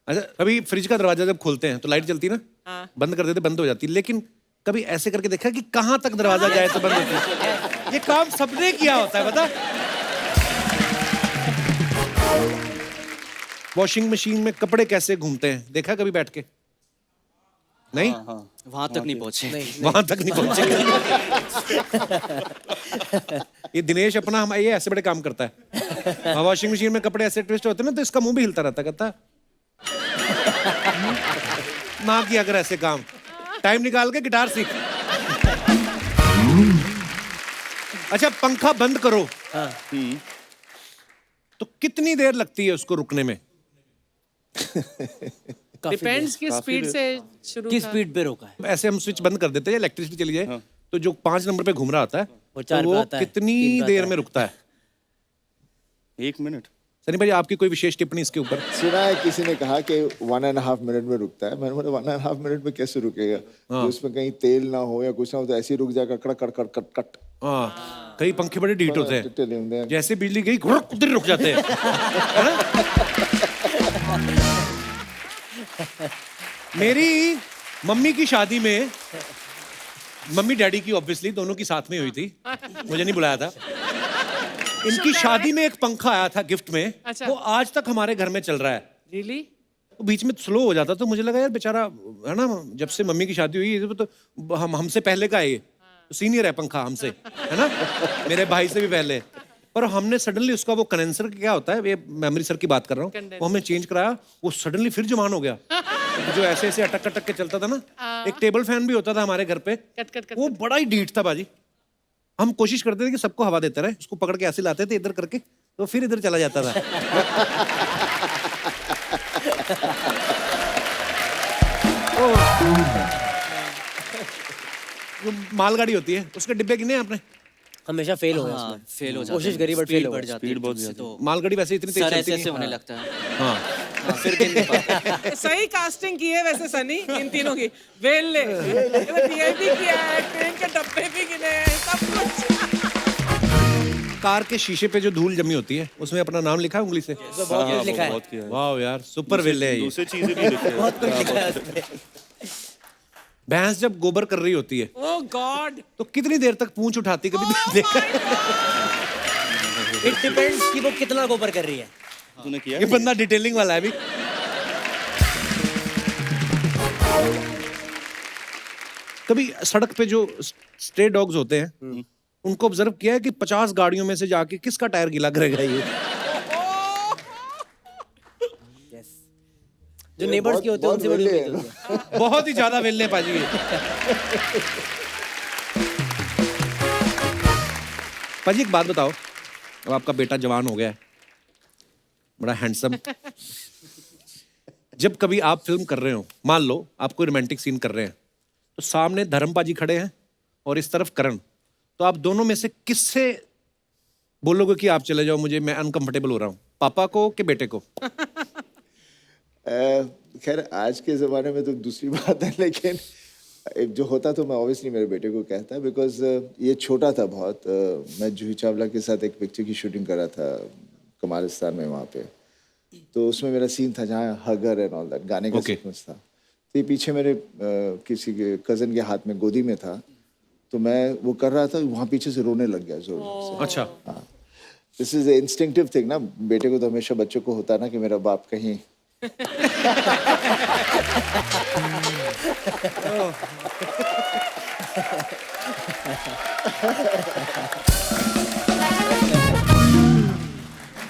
अच्छा कभी फ्रिज का दरवाजा जब खोलते हैं तो लाइट जलती है ना, बंद कर देते बंद हो जाती है, लेकिन कभी ऐसे करके देखा कि कहां तक दरवाजा जाए तो बंद होती है? ये काम सबने किया होता है पता। वॉशिंग मशीन में कपड़े कैसे घूमते हैं देखा कभी बैठ के? नहीं वहां तक नहीं पहुंचे। वहां तक नहीं पहुंचे। ये दिनेश अपना हम ये ऐसे बड़े काम करता है। वॉशिंग मशीन में कपड़े ऐसे ट्विस्ट होते हैं ना तो इसका मुंह भी हिलता रहता, कहता ना किया कर ऐसे काम, टाइम निकाल के गिटार सीख। अच्छा पंखा बंद करो तो कितनी देर लगती है उसको रुकने में? डिपेंड्स की स्पीड से शुरू किस स्पीड पे रोका है? ऐसे हम स्विच बंद कर देते हैं, इलेक्ट्रिसिटी चली जाए तो जो 5 नंबर पे घूम रहा होता है वो तो 4 पे वो आता है, कितनी 3 पे देर आता में रुकता है? 1 मिनट। सनी भाई आपकी कोई विशेष टिप्पणी इसके ऊपर? सुना है किसी ने कहा कि 1.5 मिनट में रुकता है। मैंने बोला 1.5 मिनट में कैसे रुकेगा? तो उसमें कहीं तेल ना हो या कुछ ना हो तो ऐसे ही रुक जाएगा, कड़ कड़ कड़ कट कट। हाँ कई पंखे बड़े डीट होते हैं, हैं। जैसे बिजली गई उधर रुक जाते हैं। है ना? मेरी मम्मी की शादी में, मम्मी डैडी की ऑब्वियसली दोनों की साथ में हुई थी, मुझे नहीं बुलाया था। इनकी शादी में एक पंखा आया था गिफ्ट में, अच्छा। वो आज तक हमारे घर में चल रहा है। Really? वो बीच में स्लो हो जाता तो मुझे लगा यार बेचारा है ना, जब से मम्मी की शादी हुई तो हमसे पहले का है ये, तो सीनियर है पंखा हमसे, है ना, मेरे भाई से भी पहले। पर हमने सडनली उसका वो कंडेंसर क्या होता है, ये मेमोरी सर की बात कर रहा हूँ, वो हमने चेंज कराया, वो सडनली फिर जवान हो गया। जो ऐसे ऐसे अटक अटक के चलता था ना, एक टेबल फैन भी होता था हमारे घर पे, वो बड़ा ही डीठ था बाजी। हम कोशिश करते थे कि सबको हवा देते रहे, उसको पकड़ के ऐसे लाते थे इधर करके, तो फिर इधर चला जाता था। जो मालगाड़ी होती है उसके डिब्बे गिने आपने? हमेशा फेल हो गया हाँ, उसमें। फेल हो जाते कोशिश हैं, करी बट speed फेल हो बढ़ गया। जाती है, स्पीड बहुत उससे ज्यादा। तो मालगाड़ी वैसे इतनी तेज सर चलती ऐसे ऐसे नहीं। होने लगता है। हाँ फिर गिन नहीं पाते। सही कास्टिंग की है वैसे सनी इन तीनों की। वेले भी किया है, ट्रेन के डब्बे भी गिने हैं, सब कुछ। कार के शीशे पे जो धूल जमी होती है उसमें अपना नाम लिखा है उंगली से? बहुत कुछ लिखा है। बहुत किया है। वाह यार सुपर वेले है ये। दूसरी चीजें भी लिखी है। बहुत कुछ लिखा है उसमें। भैंस जब गोबर कर रही होती है ओह गॉड तो कितनी देर तक पूंछ उठाती कभी देखा? इट डिपेंड्स कि वो कितना गोबर कर रही है। तूने किया ये बंदा डिटेलिंग वाला है अभी। कभी सड़क पे जो स्ट्रे डॉग्स होते हैं उनको ऑब्जर्व किया है कि 50 गाड़ियों में से जाके किसका टायर गीला करेगा ये? जो नेबर्स की होते हैं उनसे बड़ी उम्मीद होती है। बहुत ही ज्यादा वेलने पाजी ये। पाजी एक बात बताओ, अब आपका बेटा जवान हो गया है, बड़ा हैंडसम, जब कभी आप फिल्म कर रहे हो, मान लो आप कोई रोमांटिक सीन कर रहे हैं, तो सामने धर्म पाजी खड़े हैं और इस तरफ करण, तो आप दोनों में से किससे बोलोगे कि आप चले जाओ, मुझे मैं अनकंफर्टेबल हो रहा हूँ, पापा को कि बेटे को? खैर आज के ज़माने में तो दूसरी बात है, लेकिन एक जो होता तो मैं ऑब्वियसली मेरे बेटे को कहता, बिकॉज ये छोटा था बहुत। मैं जूही चावला के साथ एक पिक्चर की शूटिंग कर रहा था कमालिस्तान में वहाँ पे, तो उसमें मेरा सीन था जहाँ हगर एंड ऑल दैट गाने का सीक्वेंस था। तो ये पीछे मेरे किसी के कज़न के हाथ में गोदी में था, तो मैं वो कर रहा था, वहाँ पीछे से रोने लग गया जोर से। अच्छा, हाँ, दिस इज इंस्टिंक्टिव थिंग ना, बेटे को तो हमेशा बच्चों को होता ना कि मेरा बाप कहीं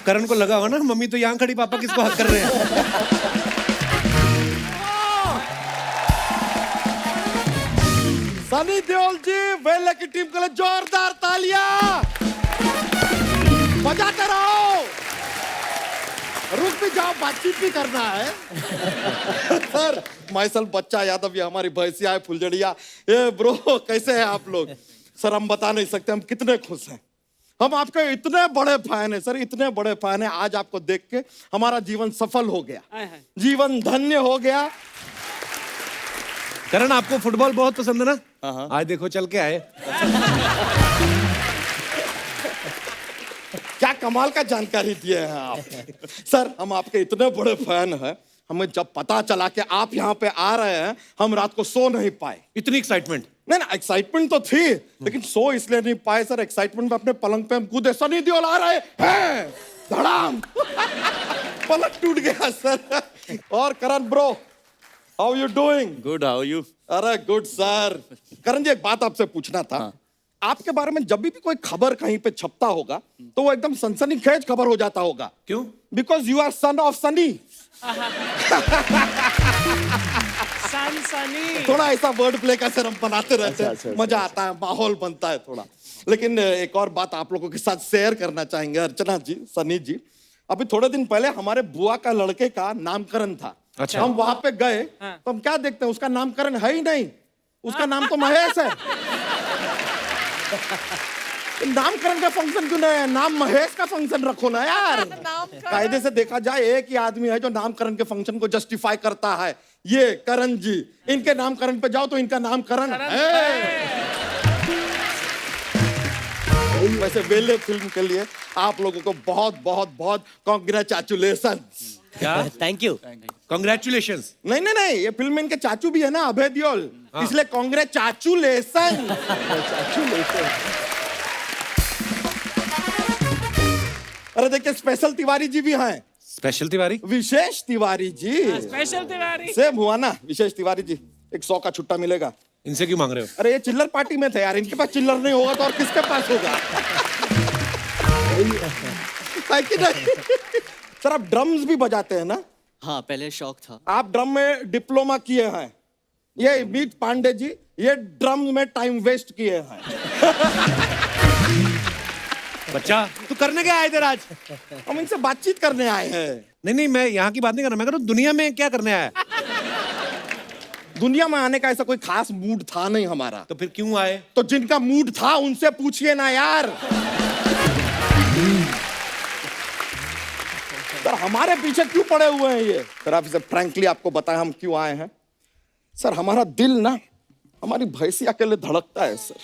करण को लगा होगा ना मम्मी तो यहाँ खड़ी, पापा किसको हक कर रहे हैं? सनी देओल जी, वेले की टीम के लिए जोरदार तालियां बजाते रहो। रुक भी जाओ, बातचीत भी करना है। सर, माइसल बच्चा यादव, ये हमारी भैंसिया है फुलझड़िया। ए ब्रो, कैसे हैं आप लोग? सर हम बता नहीं सकते हम कितने खुश हैं। हम आपके इतने बड़े फैन हैं सर, इतने बड़े फैन हैं। आज आपको देख के हमारा जीवन सफल हो गया, जीवन धन्य हो गया। करण आपको फुटबॉल बहुत पसंद है ना? हाँ। आज देखो चल के आए। क्या कमाल का जानकारी दिए हैं आप। सर हम आपके इतने बड़े फैन हैं, हमें जब पता चला कि आप यहाँ पे आ रहे हैं, हम रात को सो नहीं पाए। इतनी एक्साइटमेंट? नहीं ना, एक्साइटमेंट तो थी, लेकिन सो इसलिए नहीं पाए सर, एक्साइटमेंट में अपने पलंग पे हम कूदे, सनी देओल आ रहे हैं, धड़ाम पलंग टूट गया सर। और Karan bro, how you doing? Good, how you? अरे गुड सर। करण जी एक बात आपसे पूछना था। हाँ। आपके बारे में जब भी कोई खबर कहीं पे छपता होगा तो वो एकदम सनसनीखेज खबर हो जाता होगा। क्यों? Because you are son of Sunny. Sunny थोड़ा ऐसा वर्ड प्ले का सर हम बनाते रहते हैं, अच्छा, मजा आता है, माहौल बनता है थोड़ा। लेकिन एक और बात आप लोगों के साथ शेयर करना चाहेंगे अर्चना जी, सनी जी। अभी थोड़े दिन पहले हमारे बुआ का लड़के का नामकरण था। अच्छा। हम वहां पे गए तो हम क्या देखते हैं, उसका नामकरण है ही नहीं, उसका नाम तो महेश है। नामकरण का फंक्शन क्यों नहीं है? नाम महेश का फंक्शन रखो ना यार। कायदे से देखा जाए एक ही आदमी है जो नामकरण के फंक्शन को जस्टिफाई करता है, ये करण जी। इनके नामकरण पे जाओ तो इनका नामकरण है। वैसे वेले फिल्म के लिए आप लोगों को बहुत बहुत बहुत कॉन्ग्रेचुलेशंस। क्या? Thank you. कॉन्ग्रेचुलेशंस। नहीं नहीं नहीं, ये फिल्म में इनके चाचू भी है ना, अभय देओल, इसलिए कॉन्ग्रेचुलेशन। अरे देखिए स्पेशल तिवारी जी भी हैं। स्पेशल तिवारी? विशेष तिवारी जी। स्पेशल तिवारी सेम हुआ ना, विशेष तिवारी जी। 100 का छुट्टा मिलेगा। इनसे क्यों मांग रहे हो? अरे ये चिल्लर पार्टी में थे यार, इनके पास चिल्लर नहीं होगा तो और किसके पास होगा? है कि नहीं? सर आप ड्रम्स भी बजाते हैं ना? हाँ पहले शौक था। आप ड्रम में डिप्लोमा किए हैं। ये मीत पांडे जी, ये ड्रम में टाइम वेस्ट किए हैं। बच्चा तू करने क्या आए इधर आज? हम इनसे बातचीत करने आए हैं। नहीं नहीं, मैं यहाँ की बात नहीं कर रहा, मैं कह रहा हूँ दुनिया में क्या करने आया? दुनिया में आने का ऐसा कोई खास मूड था नहीं हमारा। तो फिर क्यों आए? तो जिनका मूड था उनसे पूछिए ना यार। सर हमारे पीछे क्यों पड़े हुए हैं ये? सर आप इसे फ्रैंकली आपको बताएं हम क्यों आए हैं। सर हमारा दिल ना हमारी भैंसिया के लिए धड़कता है सर।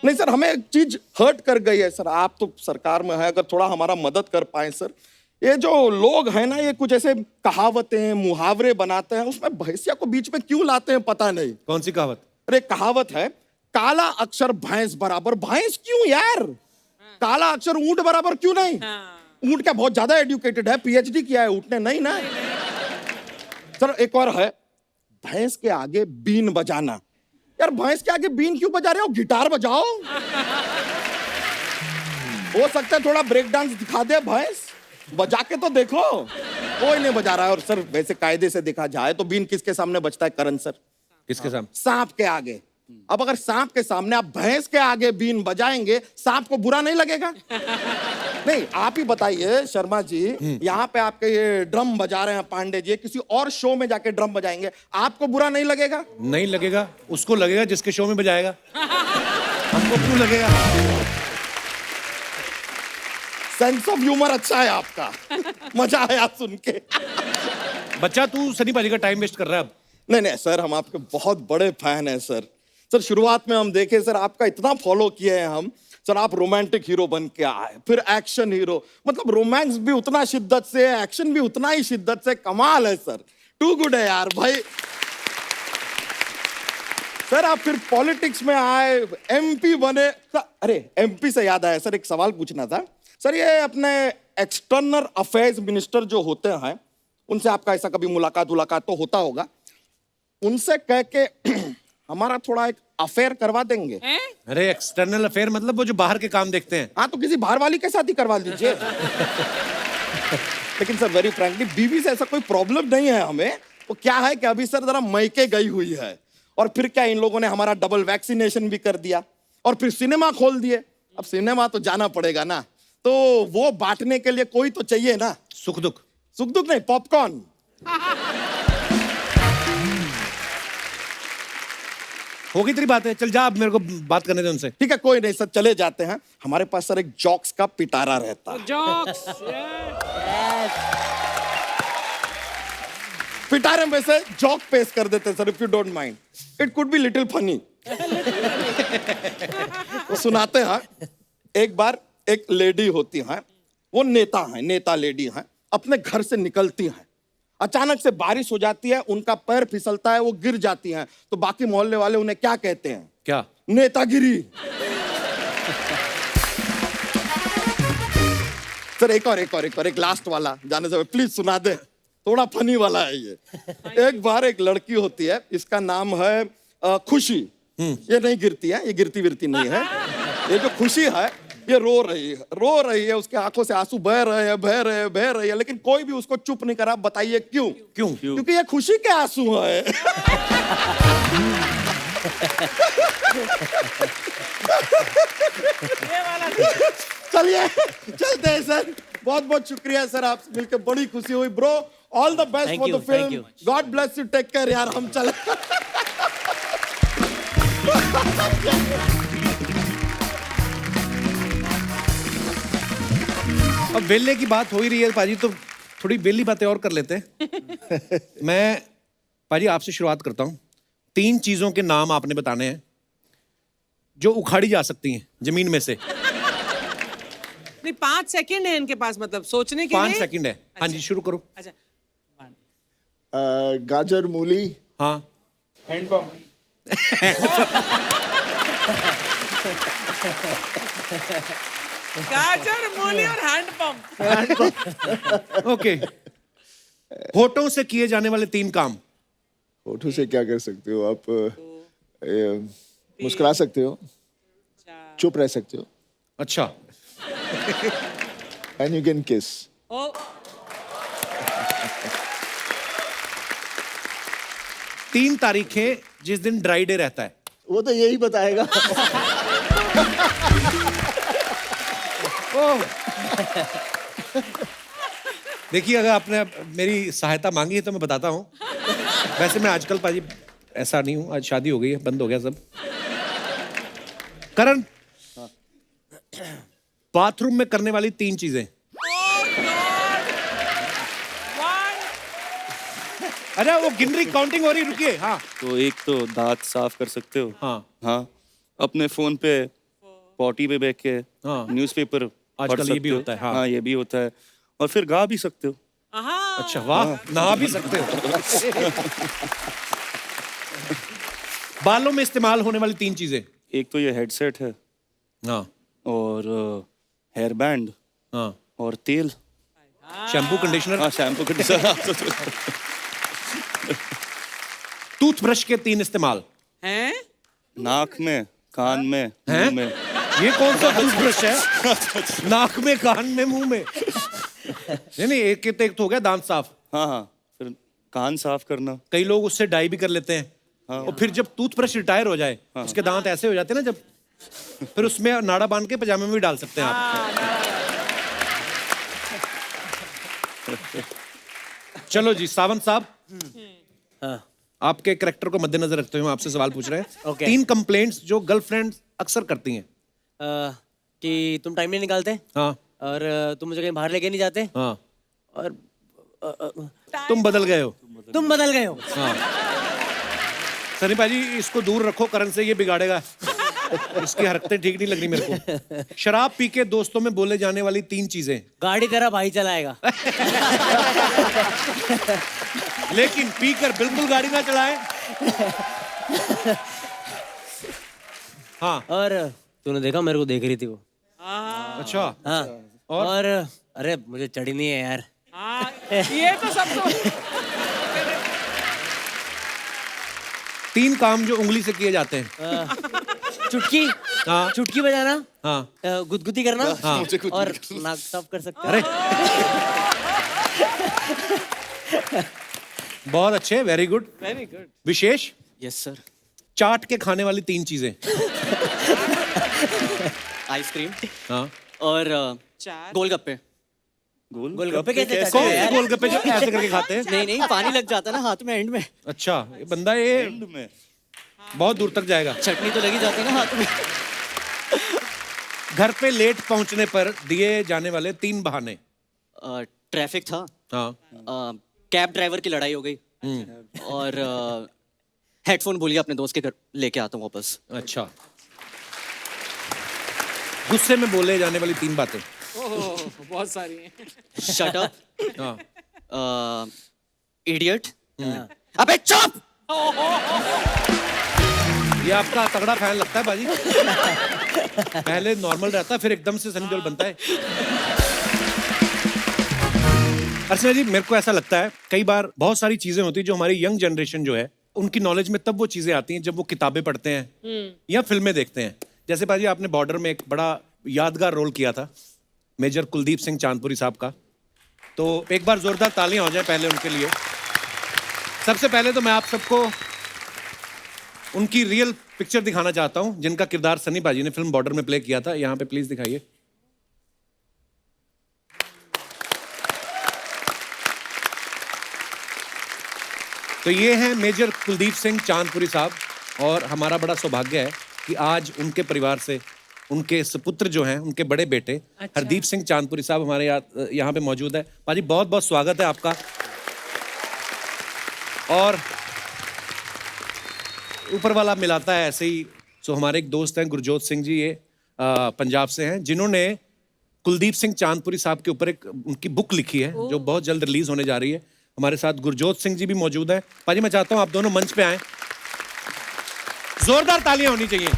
नहीं सर, हमें एक चीज हर्ट कर गई है सर। आप तो सरकार में है, अगर थोड़ा हमारा मदद कर पाए सर। ये जो लोग हैं ना, ये कुछ ऐसे कहावतें मुहावरे बनाते हैं, उसमें भैंसिया को बीच में क्यों लाते हैं पता नहीं। कौन सी कहावत? अरे कहावत है, काला अक्षर भैंस बराबर। भैंस क्यों यार? काला अक्षर ऊंट बराबर क्यों नहीं? ऊंट क्या बहुत ज्यादा एजुकेटेड है, पीएचडी किया है ऊंट ने? नहीं ना। सर एक और है, भैंस के आगे बीन बजाना। यार भैंस के आगे बीन क्यों बजा रहे हो? गिटार बजाओ। हो सकता है थोड़ा ब्रेक डांस दिखा दे भैंस, बजा के तो देखो। कोई नहीं बजा रहा है। और सर वैसे कायदे से देखा जाए तो बीन किसके सामने बजता है करण सर? किसके सामने? सांप के आगे। अब अगर सांप के सामने आप भैंस के आगे बीन बजाएंगे, सांप को बुरा नहीं लगेगा? नहीं, आप ही बताइए शर्मा जी, यहाँ पे आपके ये ड्रम बजा रहे हैं पांडे जी, किसी और शो में जाके ड्रम बजाएंगे, आपको बुरा नहीं लगेगा? नहीं लगेगा, उसको लगेगा जिसके शो में बजाएगा। हमको क्यों लगेगा? सेंस ऑफ ह्यूमर अच्छा है आपका। मजा आया सुन के। बच्चा तू सनी पाजी का टाइम वेस्ट कर रहा है अब। नहीं सर, हम आपके बहुत बड़े फैन हैं सर। सर शुरुआत में हम देखे सर, आपका इतना फॉलो किए हैं हम। सर आप रोमांटिक हीरो बन के आए, फिर एक्शन हीरो, मतलब रोमांस भी उतना शिद्दत से, एक्शन भी उतना ही शिद्दत से। कमाल है सर, टू गुड है यार भाई। सर आप फिर पॉलिटिक्स में आए, एमपी बने। अरे एमपी से याद आया सर, एक सवाल पूछना था सर। ये अपने एक्सटर्नल अफेयर्स मिनिस्टर जो होते हैं, उनसे आपका ऐसा कभी मुलाकात तो होता होगा, उनसे कह के हमारा थोड़ा एक अफेयर करवा देंगे? अरे एक्सटर्नल अफेयर मतलब वो जो बाहर के काम देखते हैं। हाँ तो किसी बाहर वाली के साथ ही करवा दीजिए। लेकिन सर वेरी फ्रैंकली, बीवी से ऐसा कोई प्रॉब्लम नहीं है हमें। वो क्या है कि अभी सर जरा मैके गई हुई है, और फिर क्या इन लोगों ने हमारा डबल वैक्सीनेशन भी कर दिया, और फिर सिनेमा खोल दिए। अब सिनेमा तो जाना पड़ेगा ना, तो वो बांटने के लिए कोई तो चाहिए ना। सुख दुख नहीं, पॉपकॉर्न। होगी तेरी बात है, चल जा, अब मेरे को बात करने दे उनसे। ठीक है कोई नहीं सर, चले जाते हैं। हमारे पास सर एक जॉक्स का पिटारा रहता है। जॉक्स। पिटारे में से जॉक पेश कर देते हैं sir, if you don't mind. It could be little funny. तो सुनाते हैं। एक बार एक लेडी होती है, वो नेता लेडी है, अपने घर से निकलती है। अचानक से बारिश हो जाती है, उनका पैर फिसलता है, वो गिर जाती हैं। तो बाकी मोहल्ले वाले उन्हें क्या कहते हैं? क्या? नेतागिरी। सर एक लास्ट वाला जाने से प्लीज सुना दे, थोड़ा फनी वाला है ये। एक बार एक लड़की होती है, इसका नाम है खुशी। ये नहीं गिरती है, ये गिरती विरती नहीं है। ये जो खुशी है, ये रो रही है, उसके आंखों से आंसू बह रहे हैं, लेकिन कोई भी उसको चुप नहीं करा। बताइए क्यों? क्योंकि ये खुशी के आंसू है। चलिए चलते हैं सर। बहुत बहुत शुक्रिया सर, आपसे मिलकर बड़ी खुशी हुई bro. All the best for the film. God bless you, take care यार। हम चले। अब वेले की बात हो ही रही है पाजी, तो थोड़ी वेली बातें और कर लेते हैं। मैं पाजी आपसे शुरुआत करता हूँ। 3 चीजों के नाम आपने बताने हैं जो उखाड़ी जा सकती हैं जमीन में से। नहीं 5 सेकंड है इनके पास, मतलब सोचने के 5 लिए। सेकंड है। हाँ जी शुरू करो। अच्छा। गाजर मूली। हाँ। हैंडपंप। गाजर मूली और हैंडपंप। ओके। होठों से किए जाने वाले 3 काम। होठों से क्या कर सकते हो आप? मुस्कुरा सकते हो, चुप रह सकते हो, अच्छा। एंड यू कैन किस। ओ 3 तारीखें जिस दिन ड्राई डे रहता है। वो तो यही बताएगा। देखिए अगर आपने मेरी सहायता मांगी है तो मैं बताता हूँ। वैसे मैं आजकल पाजी ऐसा नहीं हूँ, आज शादी हो गई है, बंद हो गया सब। करण, बाथरूम में करने वाली 3 चीजें। अरे वो गिन रही, काउंटिंग हो रही, रुकिए। हाँ तो एक तो दांत साफ कर सकते हो। हाँ अपने फोन पे पॉटी पे बैठ के न्यूज़पेपर आजकल ये भी होता है। हाँ ये भी होता है। और फिर गा भी सकते हो। अच्छा वाह, नहा भी सकते हो। बालों में इस्तेमाल होने वाली 3 चीजें। एक तो ये हेडसेट है, हाँ और हेयर बैंड, हाँ, और तेल। Shampoo conditioner. हाँ, शैम्पू कंडीशनर। टूथब्रश के 3 इस्तेमाल हैं? नाक में, कान में, हैं? मुंह में। ये कौन सा टूथब्रश है? नाक में, कान में, मुंह में? नहीं, एक तो हो गया दांत साफ। हाँ हाँ, फिर कान साफ करना। कई लोग उससे डाई भी कर लेते हैं। और फिर जब टूथब्रश रिटायर हो जाए, उसके दांत ऐसे हो जाते हैं ना जब, फिर उसमें नाड़ा बांध के पजामे में भी डाल सकते हैं आप। चलो जी सावंत साहब, आपके कैरेक्टर को मद्देनजर रखते हुए हम आपसे सवाल पूछ रहे हैं। Okay. 3 कंप्लेंट्स जो गर्लफ्रेंड अक्सर करती हैं। कि तुम टाइम नहीं निकालते, हाँ और तुम मुझे कहीं बाहर लेके नहीं जाते, हाँ, और तुम बदल गए हो। तुम बदल गए हो। हाँ सनी भाजी, इसको दूर रखो करण से, ये बिगाड़ेगा। इसकी हरकतें ठीक नहीं लग रही मेरे को। शराब पी के दोस्तों में बोले जाने वाली 3 चीजें। गाड़ी तेरा भाई चलाएगा। लेकिन पीकर बिल्कुल गाड़ी ना चलाए। हाँ, और तूने देखा, मेरे को देख रही थी वो। अच्छा हाँ, और अरे मुझे चढ़ी नहीं है यार। ये तो सबको 3 काम जो उंगली से किए जाते हैं। चुटकी, हाँ चुटकी बजाना, हाँ, गुदगुदी करना, हाँ। और नाक साफ कर सकते अरे बहुत अच्छे, very good. Very good. Vishesh, yes sir. चाट के खाने वाली 3 चीजें। आइसक्रीम हाँ, और चार। गोलगप्पे। गोलगप्पे कैसे कौन चलते हैं से यार? गोलगप्पे जो ऐसे करके खाते हैं? नहीं नहीं, पानी लग जाता है ना हाथ में एंड में। अच्छा, ये बंदा ये एंड में। बहुत दूर तक जाएगा। चटनी तो लगी जाती है ना हाथ में। घर पे लेट पहुंचने पर दिए जाने वाले 3 बहाने। ट्रैफिक था, हाँ, कैब ड्राइवर की लड़ाई हो गई, और हेडफोन भूल गया अपने दोस्त के घर, लेके आता हूँ वापस। अच्छा। गुस्से में बोले जाने वाली 3 बातें। ओह, बहुत सारी हैं। शट अप, हाँ, इडियट, अबे चुप। ये आपका तगड़ा फैन लगता है बाजी। पहले नॉर्मल रहता है, फिर एकदम से सनी देओल बनता है। अर्चना जी, मेरे को ऐसा लगता है कई बार बहुत सारी चीजें होती है जो हमारी यंग जनरेशन जो है उनकी नॉलेज में तब वो चीजें आती हैं जब वो किताबें पढ़ते हैं या फिल्में देखते हैं। जैसे बाजी, आपने बॉर्डर में एक बड़ा यादगार रोल किया था मेजर कुलदीप सिंह चांदपुरी साहब का। तो एक बार जोरदार तालियां हो जाए पहले उनके लिए। सबसे पहले तो मैं आप सबको उनकी रियल पिक्चर दिखाना चाहता हूं जिनका किरदार सनी बाजी ने फिल्म बॉर्डर में प्ले किया था। यहां पे प्लीज दिखाइए। तो ये हैं मेजर कुलदीप सिंह चांदपुरी साहब, और हमारा बड़ा सौभाग्य है कि आज उनके परिवार से उनके सुपुत्र जो हैं, उनके बड़े बेटे हरदीप सिंह चांदपुरी साहब हमारे यहाँ पे मौजूद है। पाजी, बहुत बहुत स्वागत है आपका। और ऊपर वाला मिलाता है ऐसे ही। सो हमारे एक दोस्त हैं गुरजोत सिंह जी, ये पंजाब से हैं, जिन्होंने कुलदीप सिंह चांदपुरी साहब के ऊपर एक उनकी बुक लिखी है जो बहुत जल्द रिलीज होने जा रही है। हमारे साथ गुरजोत सिंह जी भी मौजूद हैं। पाजी, मैं चाहता हूं आप दोनों मंच पे आएं। जोरदार तालियां होनी चाहिए।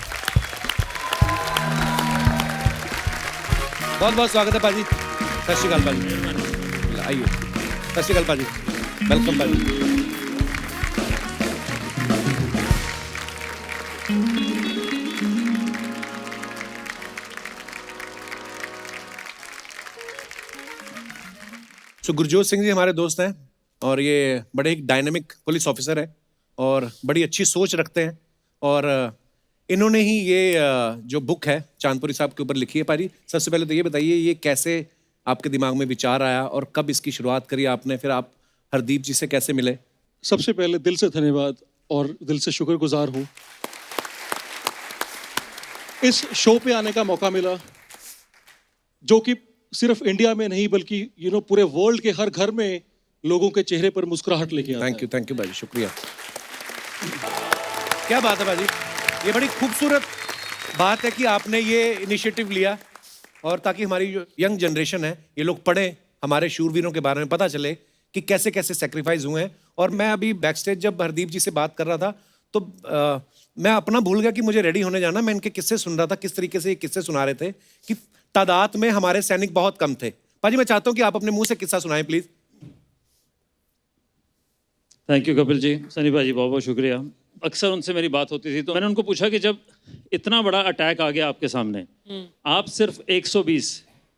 बहुत बहुत स्वागत है पाजी। सत श्री अकाल पाजी, आइए। सत श्री अकाल पाजी, वेलकम पाजी। सो गुरजोत सिंह जी हमारे दोस्त हैं और ये बड़े एक डायनेमिक पुलिस ऑफिसर हैं और बड़ी अच्छी सोच रखते हैं। और इन्होंने ही ये जो बुक है चांदपुरी साहब के ऊपर लिखी है। पाजी, सबसे पहले तो ये बताइए, ये कैसे आपके दिमाग में विचार आया और कब इसकी शुरुआत करी आपने? फिर आप हरदीप जी से कैसे मिले? सबसे पहले दिल से धन्यवाद और दिल से शुक्रगुजार हूँ। इस शो पे आने का मौका मिला, जो कि सिर्फ इंडिया में नहीं बल्कि पूरे वर्ल्ड के हर घर में लोगों के चेहरे पर मुस्कुराहट लेके आता है। थैंक यू भाई, शुक्रिया। क्या बात है भाजी, ये बड़ी खूबसूरत बात है कि आपने ये इनिशिएटिव लिया और ताकि हमारी जो यंग जनरेशन है ये लोग पढ़ें, हमारे शूरवीरों के बारे में पता चले कि कैसे कैसे सेक्रीफाइस हुए हैं। और मैं अभी बैक स्टेज जब हरदीप जी से बात कर रहा था तो मैं अपना भूल गया कि मुझे रेडी होने जाना। मैं इनके किस्से सुन रहा था, किस तरीके से ये किस्से सुना रहे थे कि तादाद में हमारे सैनिक बहुत कम थे। पाजी मैं चाहता हूं कि आप अपने मुंह से किस्सा सुनाएं please. Thank you Kapil ji. Sunny भाई बहुत बहुत शुक्रिया। अक्सर उनसे मेरी बात होती थी तो मैंने उनको पूछा कि जब इतना बड़ा अटैक आ गया आपके सामने, आप सिर्फ 120,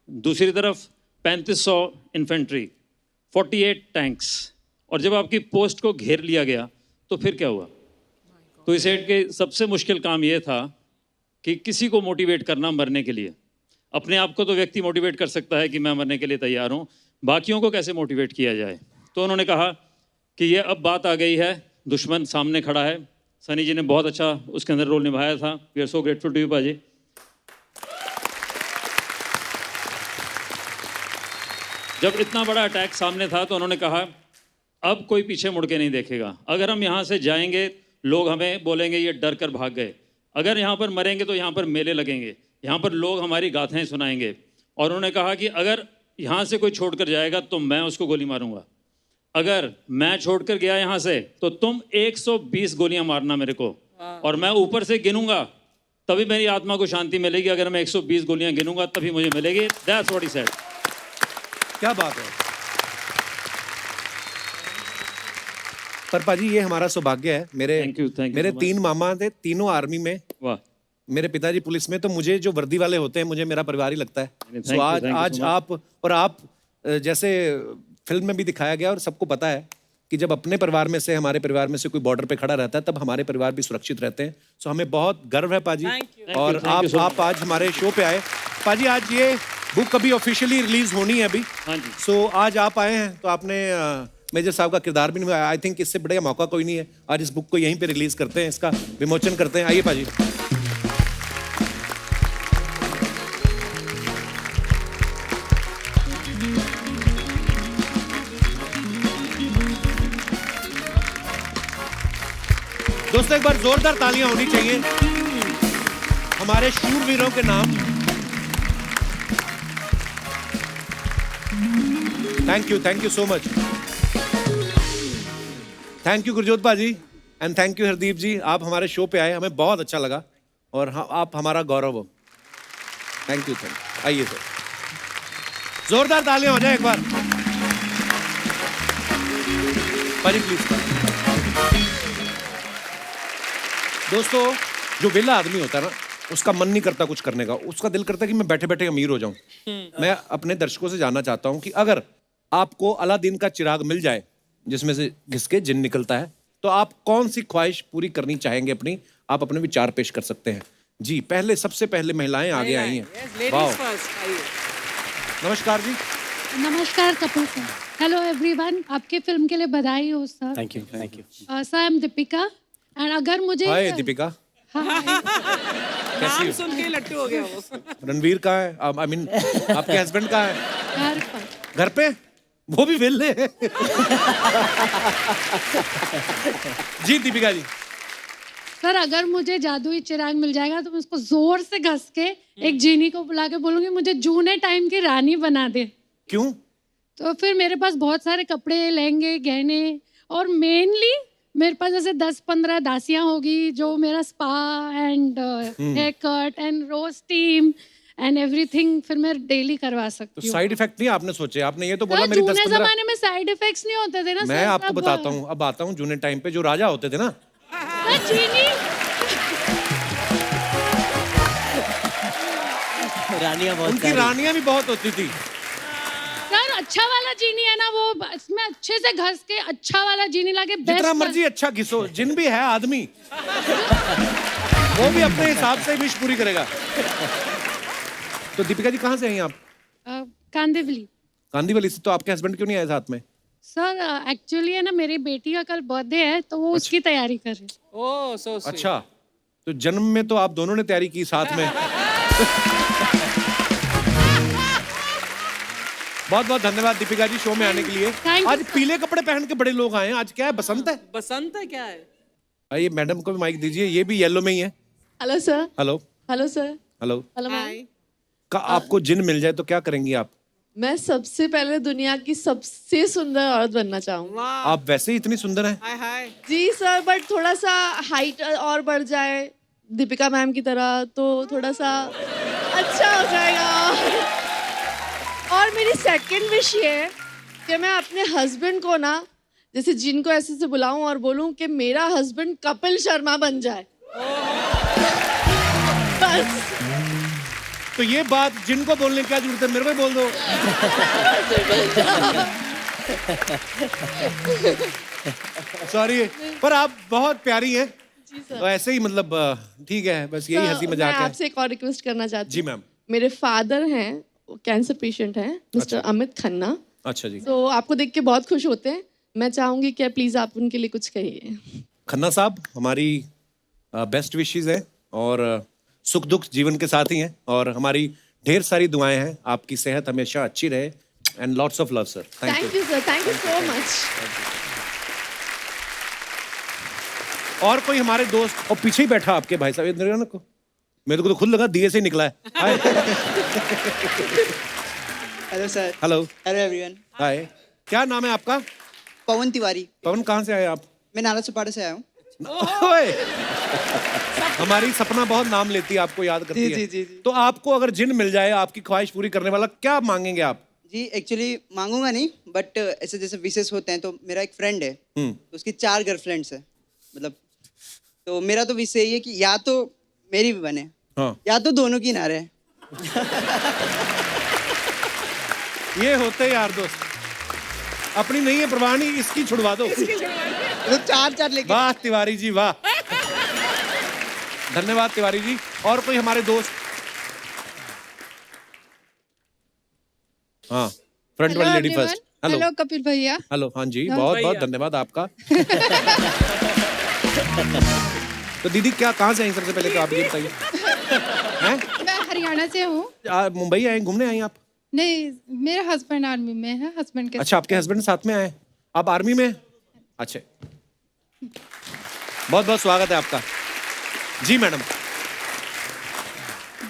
दूसरी तरफ 3500 इन्फेंट्री, 48 टैंक्स, और जब आपकी पोस्ट को घेर लिया गया तो फिर क्या हुआ? तो इस एड के सबसे मुश्किल काम ये था कि किसी को मोटिवेट करना मरने के लिए। अपने आप को तो व्यक्ति मोटिवेट कर सकता है कि मैं मरने के लिए तैयार हूँ, बाकियों को कैसे मोटिवेट किया जाए। तो उन्होंने कहा कि ये अब बात आ गई है, दुश्मन सामने खड़ा है। सनी जी ने बहुत अच्छा उसके अंदर रोल निभाया था। We are so grateful to you पाजी। जब इतना बड़ा अटैक सामने था तो उन्होंने कहा अब कोई पीछे मुड़ के नहीं देखेगा। अगर हम यहाँ से जाएंगे लोग हमें बोलेंगे ये डर कर भाग गए, अगर यहाँ पर मरेंगे तो यहाँ पर मेले लगेंगे, यहाँ पर लोग हमारी गाथाएं सुनाएंगे। और उन्होंने कहा कि अगर यहाँ से कोई छोड़कर जाएगा तो मैं उसको गोली मारूंगा, अगर मैं छोड़कर गया यहाँ से तो तुम 120 गोलियां मारना मेरे को, और मैं ऊपर से गिनूंगा तभी मेरी आत्मा को शांति मिलेगी। अगर मैं 120 गोलियां गिनूंगा तभी मुझे मिलेगी। That's what he said. क्या बात है। पर पाजी ये हमारा सौभाग्य है। मेरे मेरे 3 मामा थे, तीनों आर्मी में। वाह। मेरे पिताजी पुलिस में। तो मुझे जो वर्दी वाले होते हैं मुझे मेरा परिवार ही लगता है। सो आज आप और आप जैसे फिल्म में भी दिखाया गया और सबको पता है कि जब अपने परिवार में से, हमारे परिवार में से कोई बॉर्डर पे खड़ा रहता है तब हमारे परिवार भी सुरक्षित रहते हैं। सो हमें बहुत गर्व है पाजी। और आप आज हमारे शो पे आए। पाजी आज ये बुक अभी ऑफिशियली रिलीज होनी है अभी। सो आज आप आए हैं तो आपने मेजर साहब का किरदार भी निभाया। आई थिंक इससे बड़ा मौका कोई नहीं है। आज इस बुक को यहीं पे रिलीज करते हैं, इसका विमोचन करते हैं। आइए पाजी। दोस्तों एक बार जोरदार तालियां होनी चाहिए हमारे शूरवीरों के नाम। Thank you so much. Thank you Gurjot भाजी एंड थैंक यू हरदीप जी। आप हमारे शो पे आए, हमें बहुत अच्छा लगा और आप हमारा गौरव हो। Thank you. आइए सर, जोरदार तालियां हो जाए एक बार। भाजी प्लीज। दोस्तों जो वेला आदमी होता है ना, उसका मन नहीं करता कुछ करने का, उसका दिल करता है कि मैं बैठे बैठे अमीर हो जाऊं। मैं अपने दर्शकों से जानना चाहता हूं कि अगर आपको अलादीन का चिराग मिल जाए जिसमें से घिसके जिन निकलता है, तो आप कौन सी ख्वाहिश पूरी करनी चाहेंगे अपनी? आप अपने विचार पेश कर सकते हैं जी। सबसे पहले महिलाएं आगे आई हैं। नमस्कार जी। नमस्कार कपिल सर। हेलो एवरीवन, आपके फिल्म के लिए बधाई हो sir. Thank you. Sir I am Deepika and अगर मुझे हाय दीपिका। नाम सुन के लट्टू हो गया वो। रणवीर कहाँ है? आई मीन आपके हस्बैंड कहाँ है? घर पर। घर पे? वो भी वेले हैं। जी दीपिका जी। सर अगर मुझे जादुई चिराग मिल जाएगा तो मैं उसको जोर से घस के एक जीनी को बुला के बोलूंगी मुझे जूने टाइम की रानी बना दे। क्यों? तो फिर मेरे पास बहुत सारे कपड़े, लहंगे, गहने, और मेनली मेरे पास जैसे 10-15 दासियां होगी जो मेरा spa and haircut and रोज टीम एंड एवरीथिंग फिर मैं डेली करवा सकती हूँ। तो साइड इफेक्ट नहीं आपने सोचे? आपने ये तो बोला मेरी जूने 10-15। जमाने में साइड इफेक्ट्स नहीं होते थे ना। मैं आपको बताता हूँ, अब आता हूँ जूने टाइम पे जो राजा होते थे ना। रानियां बहुत, उनकी रानियां भी बहुत होती थी। सर अच्छा वाला जीनी है ना, वो इसमें अच्छे से घस के अच्छा वाला जीनी लाके जितना मर्जी अच्छा घिसो, जिन भी है आदमी वो भी अपने हिसाब से विश पूरी करेगा। तो दीपिका जी कहाँ से हैं आप? कांदिवली। कांदिवली से। तो आपके हस्बैंड क्यों नहीं आए साथ में? सर एक्चुअली है ना मेरी बेटी का कल बर्थडे है तो वो उसकी तैयारी कर रही है। ओह सो स्वीट। अच्छा, तो जन्म में तो आप दोनों ने तैयारी की साथ में। बहुत बहुत धन्यवाद दीपिका जी शो में आने के लिए। आज पीले कपड़े पहन के बड़े लोग आए हैं। आज क्या है, बसंत है? बसंत है क्या है? आइए मैडम को भी माइक दीजिए, ये भी येलो में ही है। Hello sir. Hello. Hello sir. Hello. Hello का आपको जिन मिल जाए तो क्या करेंगी आप? मैं सबसे पहले दुनिया की सबसे सुंदर औरत बनना चाहूंगी। आप वैसे ही इतनी सुंदर हैं। हाय हाय। जी सर, बट थोड़ा सा हाइट और बढ़ जाए दीपिका मैम की तरह तो थोड़ा सा अच्छा हो जाएगा। और मेरी सेकंड विश ये है कि मैं अपने हस्बैंड को ना जैसे जिनको ऐसे से बुलाऊं और बोलूं कि मेरा हस्बैंड कपिल शर्मा बन जाए। बस। तो ये बात जिनको बोलने की क्या जरूरत है, मेरे को ही बोल दो। सॉरी, पर आप बहुत प्यारी हैं। जी सर। तो ऐसे ही मतलब ठीक है, बस यही हंसी मजाक मैं है। आपसे एक और रिक्वेस्ट करना चाहती जी हूँ। मैम। मेरे फादर हैं, कैंसर पेशेंट हैं, मिस्टर अमित खन्ना। अच्छा जी। तो आपको देख के बहुत खुश होते हैं। मैं चाहूंगी कि प्लीज आप उनके लिए कुछ कहिए। खन्ना साहब हमारी बेस्ट विशेस है और सुख दुख जीवन के साथ ही हैं और हमारी ढेर सारी दुआएं हैं। आपकी सेहत हमेशा अच्छी रहे and lots of love sir. Thank you sir, thank you so much. और कोई हमारे दोस्त और पीछे ही बैठा आपके भाई साहब इधर को, मेरे को तो खुद लगा दिए से ही निकला है। Hi. Hello sir. Hello. Hello everyone. Hi, क्या नाम है आपका? पवन तिवारी। पवन, कहाँ से आए आप? मैं नाला सुपाड़ा से आया हूँ। ओए, हमारी सपना बहुत नाम लेती है, आपको याद करती है। जी। तो आपको अगर जिन मिल जाए आपकी ख्वाहिश पूरी करने वाला, क्या मांगेंगे आप? जी एक्चुअली मांगूंगा नहीं, बट ऐसे जैसे विशेष होते हैं तो मेरा एक फ्रेंड है, तो उसकी 4 गर्लफ्रेंड्स है, मतलब तो मेरा तो विषय यही है कि या तो मेरी भी बने, हाँ। या तो दोनों की ना रहे। ये होते यार दोस्त, अपनी नहीं है परवाह नहीं, इसकी छुड़वा दो। तो 4 लेके। वाह तिवारी जी वाह, धन्यवाद तिवारी जी। और कोई हमारे दोस्त? हाँ, फ्रंट वाली लेडी फर्स्ट। हेलो कपिल भैया। हेलो, हाँ जी, बहुत बहुत धन्यवाद आपका। तो दीदी क्या कहाँ से आई सबसे पहले तो आप ये बताइए। हैं? मैं हरियाणा से हूँ। मुंबई आए, घूमने आई आप? नहीं, मेरा हस्बैंड आर्मी में है, हस्बैंड के। अच्छा, आपके हस्बैंड साथ में आए, आप आर्मी में? अच्छा, बहुत बहुत स्वागत है आपका। जी मैडम।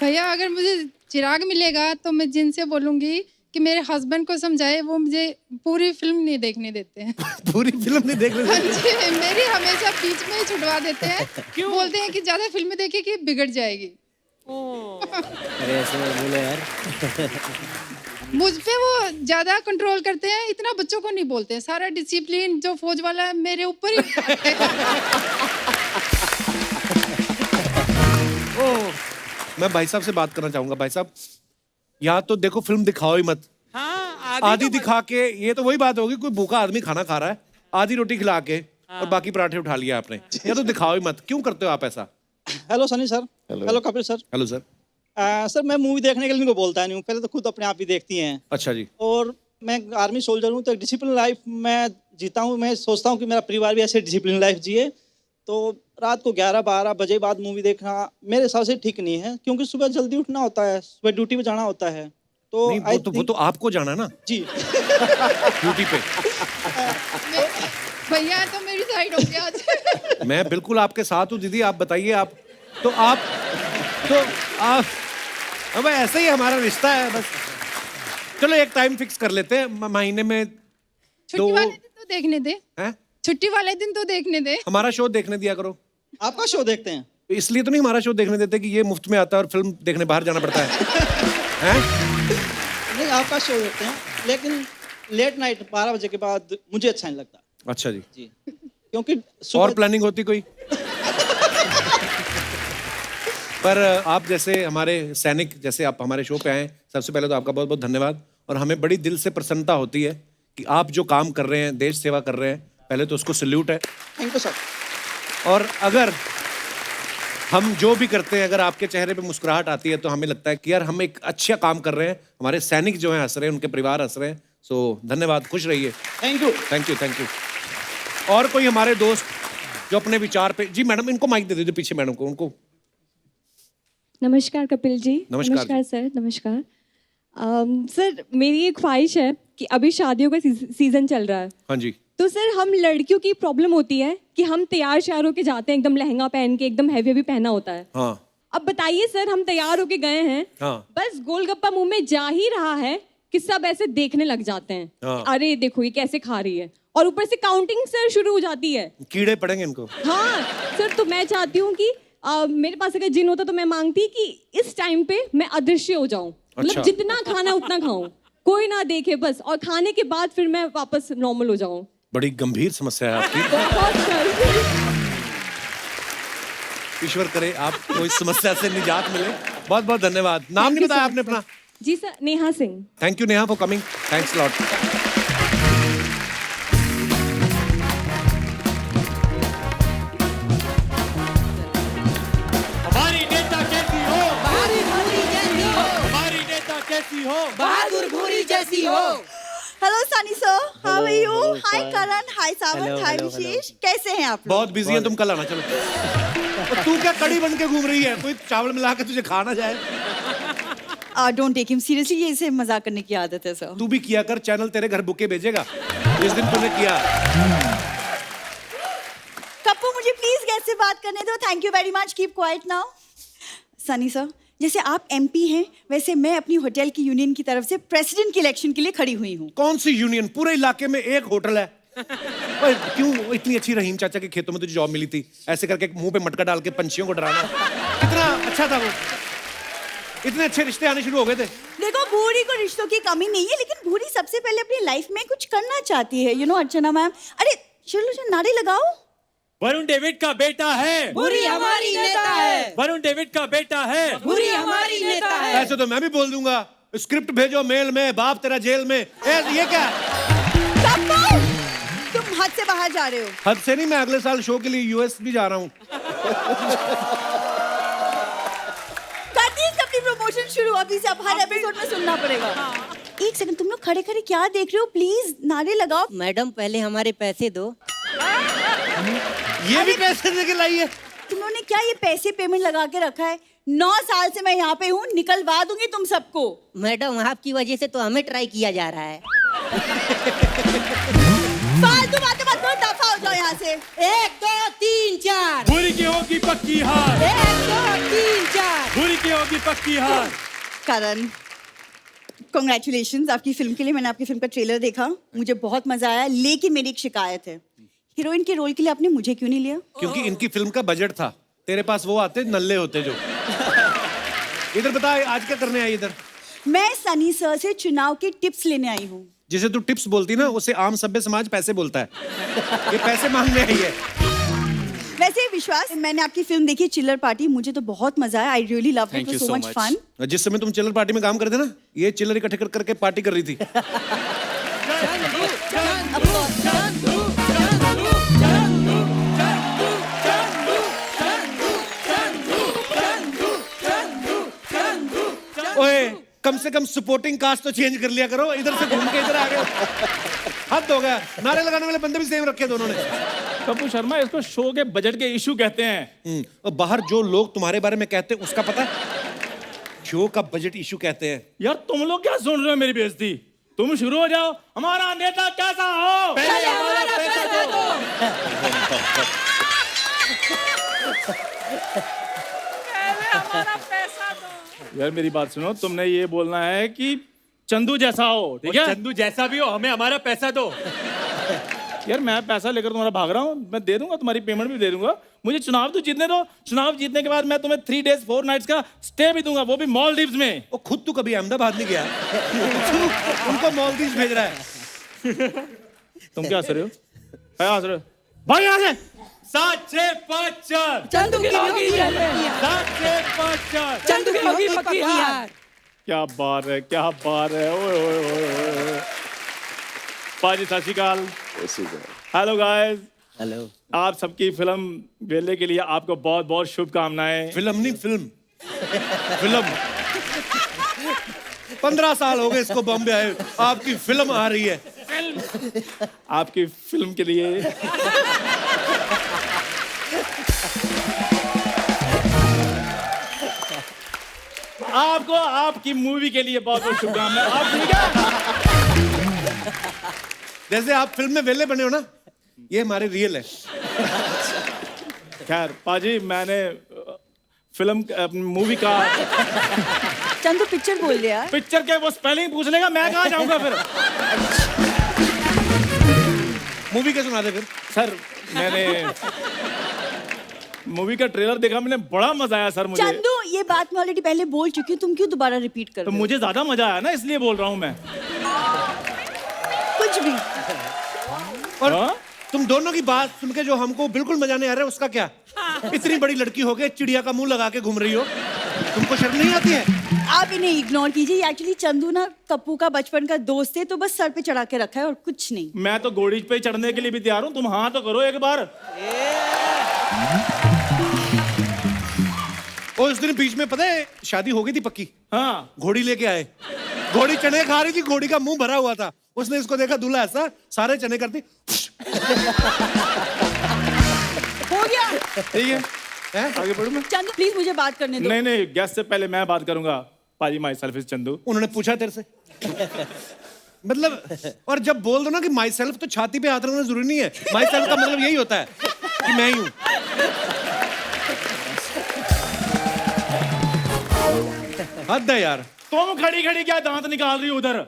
भैया अगर मुझे चिराग मिलेगा तो मैं जिनसे बोलूंगी कि मेरे हस्बैंड को समझाए, वो मुझे पूरी फिल्म नहीं देखने देते हैं। पूरी फिल्म नहीं देखने देते? हाँ जी, मेरी हमेशा बीच में ही छुड़वा देते हैं। क्यों? बोलते हैं कि ज्यादा फिल्में देखी कि बिगड़ जाएगी। अरे ऐसे मत बोलो यार। मुझ पे वो ज्यादा कंट्रोल करते हैं, इतना बच्चों को नहीं बोलते हैं। सारा डिसिप्लिन जो फौज वाला है मेरे ऊपर ही। ओह, मैं भाई साहब से बात करना चाहूंगा। भाई साहब, यहाँ तो देखो फिल्म दिखाओ ही मत। हाँ, आधी दिखा के, ये तो वही बात होगी, कोई भूखा आदमी खाना खा रहा है, आधी रोटी खिला के और बाकी पराठे उठा लिया आपने। या तो दिखाओ ही मत, क्यों करते हो आप ऐसा? Hello Sunny sir. Hello Kapil sir. Hello sir. Sir मैं मूवी देखने के लिए इनको बोलता नहीं हूँ, पहले तो खुद अपने आप ही देखती हैं। अच्छा जी। और मैं आर्मी सोल्जर हूँ तो एक डिसिप्लिन लाइफ मैं जीता हूँ। मैं सोचता हूँ कि मेरा परिवार भी ऐसे डिसिप्लिन लाइफ जिए। तो रात को 11-12 बजे बाद मूवी देखना मेरे हिसाब से ठीक नहीं है, क्योंकि सुबह जल्दी उठना होता है, सुबह ड्यूटी पे जाना होता है। तो नहीं, वो तो आपको जाना है ना जी ड्यूटी पे। भैया तो मेरी साइड हो गया आज। मैं बिल्कुल आपके साथ हूँ दीदी, आप बताइए। आप अब ऐसे ही हमारा रिश्ता है बस। चलो एक टाइम फिक्स कर लेते हैं, महीने में छुट्टी वाले दिन तो देखने दे। हैं? छुट्टी वाले दिन तो देखने दे। हमारा शो देखने दिया करो। आपका शो देखते हैं? इसलिए तो नहीं हमारा शो देखने देते कि ये मुफ्त में आता है और फिल्म देखने बाहर जाना पड़ता है। हैं? नहीं, आपका शो देखते हैं, लेकिन लेट नाइट 12 बजे के बाद मुझे अच्छा नहीं लगता। अच्छा जी। जी, क्योंकि और प्लानिंग होती कोई? पर आप जैसे हमारे सैनिक, जैसे आप हमारे शो पे आए, सबसे पहले तो आपका बहुत बहुत धन्यवाद। और हमें बड़ी दिल से प्रसन्नता होती है कि आप जो काम कर रहे हैं, देश सेवा कर रहे हैं, पहले तो उसको सल्यूट है। Thank you sir. और अगर हम जो भी करते हैं, अगर आपके चेहरे पे मुस्कुराहट आती है तो हमें लगता है कि यार हम एक अच्छा काम कर रहे हैं, हमारे सैनिक जो हैं हंस रहे हैं, उनके परिवार हंस रहे हैं। सो धन्यवाद, खुश रहिए। Thank you. Thank you, thank you. और कोई हमारे दोस्त जो अपने विचार पे? जी मैडम, इनको माइक दे दीजिए, पीछे मैडम को, उनको। नमस्कार कपिल जी। नमस्कार सर। नमस्कार सर, मेरी एक ख्वाहिश है कि अभी शादियों का सीजन चल रहा है। हाँ जी। तो सर, हम लड़कियों की प्रॉब्लम होती है कि हम तैयार श्यार होके जाते हैं, एकदम लहंगा पहन के, एकदम हैवी पहना होता है। हाँ। अब बताइए सर, हम तैयार होके गए हैं, हाँ। बस गोलगप्पा मुंह में जा ही रहा है कि सब ऐसे देखने लग जाते हैं हाँ। अरे देखो ये कैसे खा रही है, और ऊपर से काउंटिंग सर शुरू हो जाती है। कीड़े पड़ेंगे इनको। हाँ सर, तो मैं चाहती हूँ कि मेरे पास अगर जिन होता तो मैं मांगती कि इस टाइम पे मैं अदृश्य हो जाऊं, मतलब अच्छा। जितना खाना उतना खाऊं, कोई ना देखे बस, और खाने के बाद फिर मैं वापस नॉर्मल हो जाऊं। बड़ी गंभीर समस्या है आपकी। ईश्वर करे आपको इस समस्या से निजात मिले। बहुत बहुत धन्यवाद। नाम नहीं बताया आपने अपना? जी sir, Neha Singh. Thank you Neha for coming. Thanks lot. हमारी नेता कैसी हो? हमारी भूरी जैसी हो। हमारी नेता कैसी हो? बहादुर भूरी जैसी हो। Hello Sunny sir, how are you? Hello, hi fine. Karan, hi Sawan, Hello, hi hello, Vishesh, कैसे हैं आप लोग? बहुत बिजी है, तुम कल आना। चलो। और तू क्या कड़ी बन के घूम रही है? कोई चावल मिला के तुझे खाना जाए? डोंट टेक हिम सीरियसली, ये इसे मजाक करने की आदत है सर। तू भी किया कर, चैनल तेरे घर बुके भेजेगा जिस दिन तूने किया। कप्पू मुझे प्लीज गेस्ट से बात करने दो। Thank you very much, keep quiet now. Sunny sir, जैसे आप एमपी हैं, वैसे मैं अपनी होटल की यूनियन की तरफ से प्रेसिडेंट की इलेक्शन के लिए खड़ी हुई हूँ। कौन सी यूनियन? पूरे इलाके में एक होटल है। पर क्यों इतनी अच्छी रहीम चाचा के खेतों में तुझे जॉब मिली थी, ऐसे करके मुंह पे मटका डाल के पंछियों को डराना, कितना अच्छा था वो। इतने अच्छे रिश्ते आने शुरू हो गए थे। देखो, भूरी को रिश्तों की कमी नहीं है, लेकिन भूरी सबसे पहले अपनी लाइफ में कुछ करना चाहती है। यू नो अर्चना मैम, अरे चलो नारे लगाओ। वरुण डेविड का बेटा है, भूरी हमारी नेता है। वरुण डेविड का बेटा है, भूरी हमारी नेता है। ऐसे तो मैं भी बोल दूंगा, स्क्रिप्ट भेजो मेल में, बाप तेरा जेल में। ये क्या? तुम हद से बाहर जा रहे हो। हद से नहीं, मैं अगले साल शो के लिए यूएस भी जा रहा हूँ। अपनी प्रमोशन शुरू अभी से, अब हर एपिसोड में सुनना पड़ेगा। एक सेकंड, तुम लोग खड़े खड़े क्या देख रहे हो? प्लीज नारे लगाओ। मैडम पहले हमारे पैसे दो। ये भी पैसे देके लाई है? तुमने क्या ये पैसे पेमेंट लगा के रखा है? 9 साल से मैं यहाँ पे हूँ, निकलवा दूंगी तुम सबको। मैडम आपकी वजह से तो हमें ट्राई किया जा रहा है। फालतू बातें मत करो, दफा हो जाओ यहाँ से। 1 2 3 4। भूरी की होगी पक्की हार। 1 2 3 4। भूरी की होगी पक्की हार। करण, कॉन्ग्रेचुलेशंस आपकी फिल्म के लिए। मैंने आपकी फिल्म का ट्रेलर देखा, मुझे बहुत मजा आया, लेकिन मेरी एक शिकायत है। हीरोइन के रोल के लिए आपने मुझे क्यों नहीं लिया? क्योंकि इनकी फिल्म का बजट था, तेरे पास वो आते नल्ले होते जो। इधर बता, आज क्या करने आई इधर? मैं सनी सर से चुनाव के टिप्स लेने आई हूँ। जिसे तू टिप्स बोलती ना, उसे आम सभ्य समाज पैसे बोलता है। ये पैसे मांगने आई है। वैसे विश्वास, मैंने आपकी फिल्म देखी चिल्लर पार्टी, मुझे तो बहुत मजा आया। I really love it, so much fun. जिस समय तुम चिल्लर पार्टी में काम करते ना, ये चिल्लर इकट्ठे कर करके पार्टी कर रही थी। ओए, कम से कम सपोर्टिंग कास्ट तो चेंज कर लिया करो, इधर से घूम के इधर आ गए। हद हो गया। नारे लगाने वाले बंदे भी सेम रखे दोनों ने। कपूर शर्मा, इसको शो के बजट के इशू कहते हैं। और बाहर जो लोग तुम्हारे बारे में कहते हैं उसका पता है? शो का बजट इशू कहते हैं। यार तुम लोग क्या सुन रहे हो मेरी बेइज्जती? तुम शुरू हो जाओ। हमारा नेता कैसा हो? पहले हमारा पैसा दो। यार मेरी बात सुनो, तुमने ये बोलना है कि चंदू जैसा हो, ठीक है? चंदू जैसा भी हो, हमें हमारा पैसा दो। यार मैं पैसा लेकर तुम्हारा भाग रहा हूँ, मैं दे दूंगा, तुम्हारी पेमेंट भी दे दूंगा। मुझे चुनाव तो जीतने दो। चुनाव जीतने के बाद मैं तुम्हें 3 days 4 nights का स्टे भी दूंगा, वो भी मालदीव्स में। वो खुद तो कभी अहमदाबाद नहीं गया, उनको मालदीव्स भेज रहा है। तुम क्या हंस रहे हो? क्या हंस रहे हो? भाग यहाँ से। 7 6 5 4। चंदू की होगी 7 6 5 4। चंदू की होगी पक्की हार। क्या बात है, क्या बात है। ओए ओए ओए ओए। पाजी सत श्री अकाल। Hello guys. हेलो। आप सबकी फिल्म वेले के लिए आपको बहुत बहुत शुभकामनाएं। फिल्म नहीं, फिल्म। फिल्म 15 साल हो गए इसको बॉम्बे आए, आपकी फिल्म आ रही है। आपकी फिल्म के लिए आपको आपकी मूवी के लिए बहुत बहुत शुभकामनाएं। आप ठीक है? जैसे आप फिल्म में वेले बने हो ना, ये हमारे रियल है। खैर पाजी, मैंने फिल्म मूवी का चंदू पिक्चर बोल दे यार। पिक्चर के वो स्पेलिंग पूछ लेगा, मैं कहाँ जाऊंगा फिर? मूवी के सुना दे फिर। सर मैंने मूवी का ट्रेलर देखा, मैंने बड़ा मजा आया सर मुझे। चंदू ये बात मैं ऑलरेडी पहले बोल चुकी हूँ, तुम क्यों दोबारा रिपीट कर तो रहे हो? मुझे ज्यादा मजा आया ना, इसलिए बोल रहा हूँ मैं। कुछ भी। और तुम दोनों की बात सुन के जो हमको बिल्कुल मजा नहीं आ रहा है, उसका क्या? इतनी बड़ी लड़की हो गई, चिड़िया का मुंह लगा के घूम रही हो, तुमको शर्म नहीं आती है? आप इन्हें इग्नोर कीजिए। एक्चुअली चंदू ना कप्पू का बचपन का दोस्त है, तो बस सर पे चढ़ा के रखा है और कुछ नहीं। मैं तो घोड़ी पे चढ़ने के लिए भी तैयार हूँ, तुम हाँ तो करो एक बार। और उस दिन बीच में पता है शादी हो गई थी पक्की। हाँ। घोड़ी लेके आए, घोड़ी चने खा रही थी, घोड़ी का मुंह भरा हुआ था। उसने इसको देखा, दूल्हा ऐसा, सारे चने करती। हो गया। ठीक है, आगे बढ़ूं मैं? चंदू प्लीज मुझे बात करने दो। नहीं नहीं, गेस्ट से पहले मैं बात करूंगा। पाजी माई सेल्फ इज चंदू। उन्होंने पूछा तेरे से? मतलब, और जब बोल दो ना कि माई सेल्फ, तो छाती पे हाथ रखना जरूरी नहीं है। माई सेल्फ का मतलब यही होता है कि मैं ही हूं। हद है यार। तुम खड़ी खड़ी क्या दांत निकाल रही हो उधर?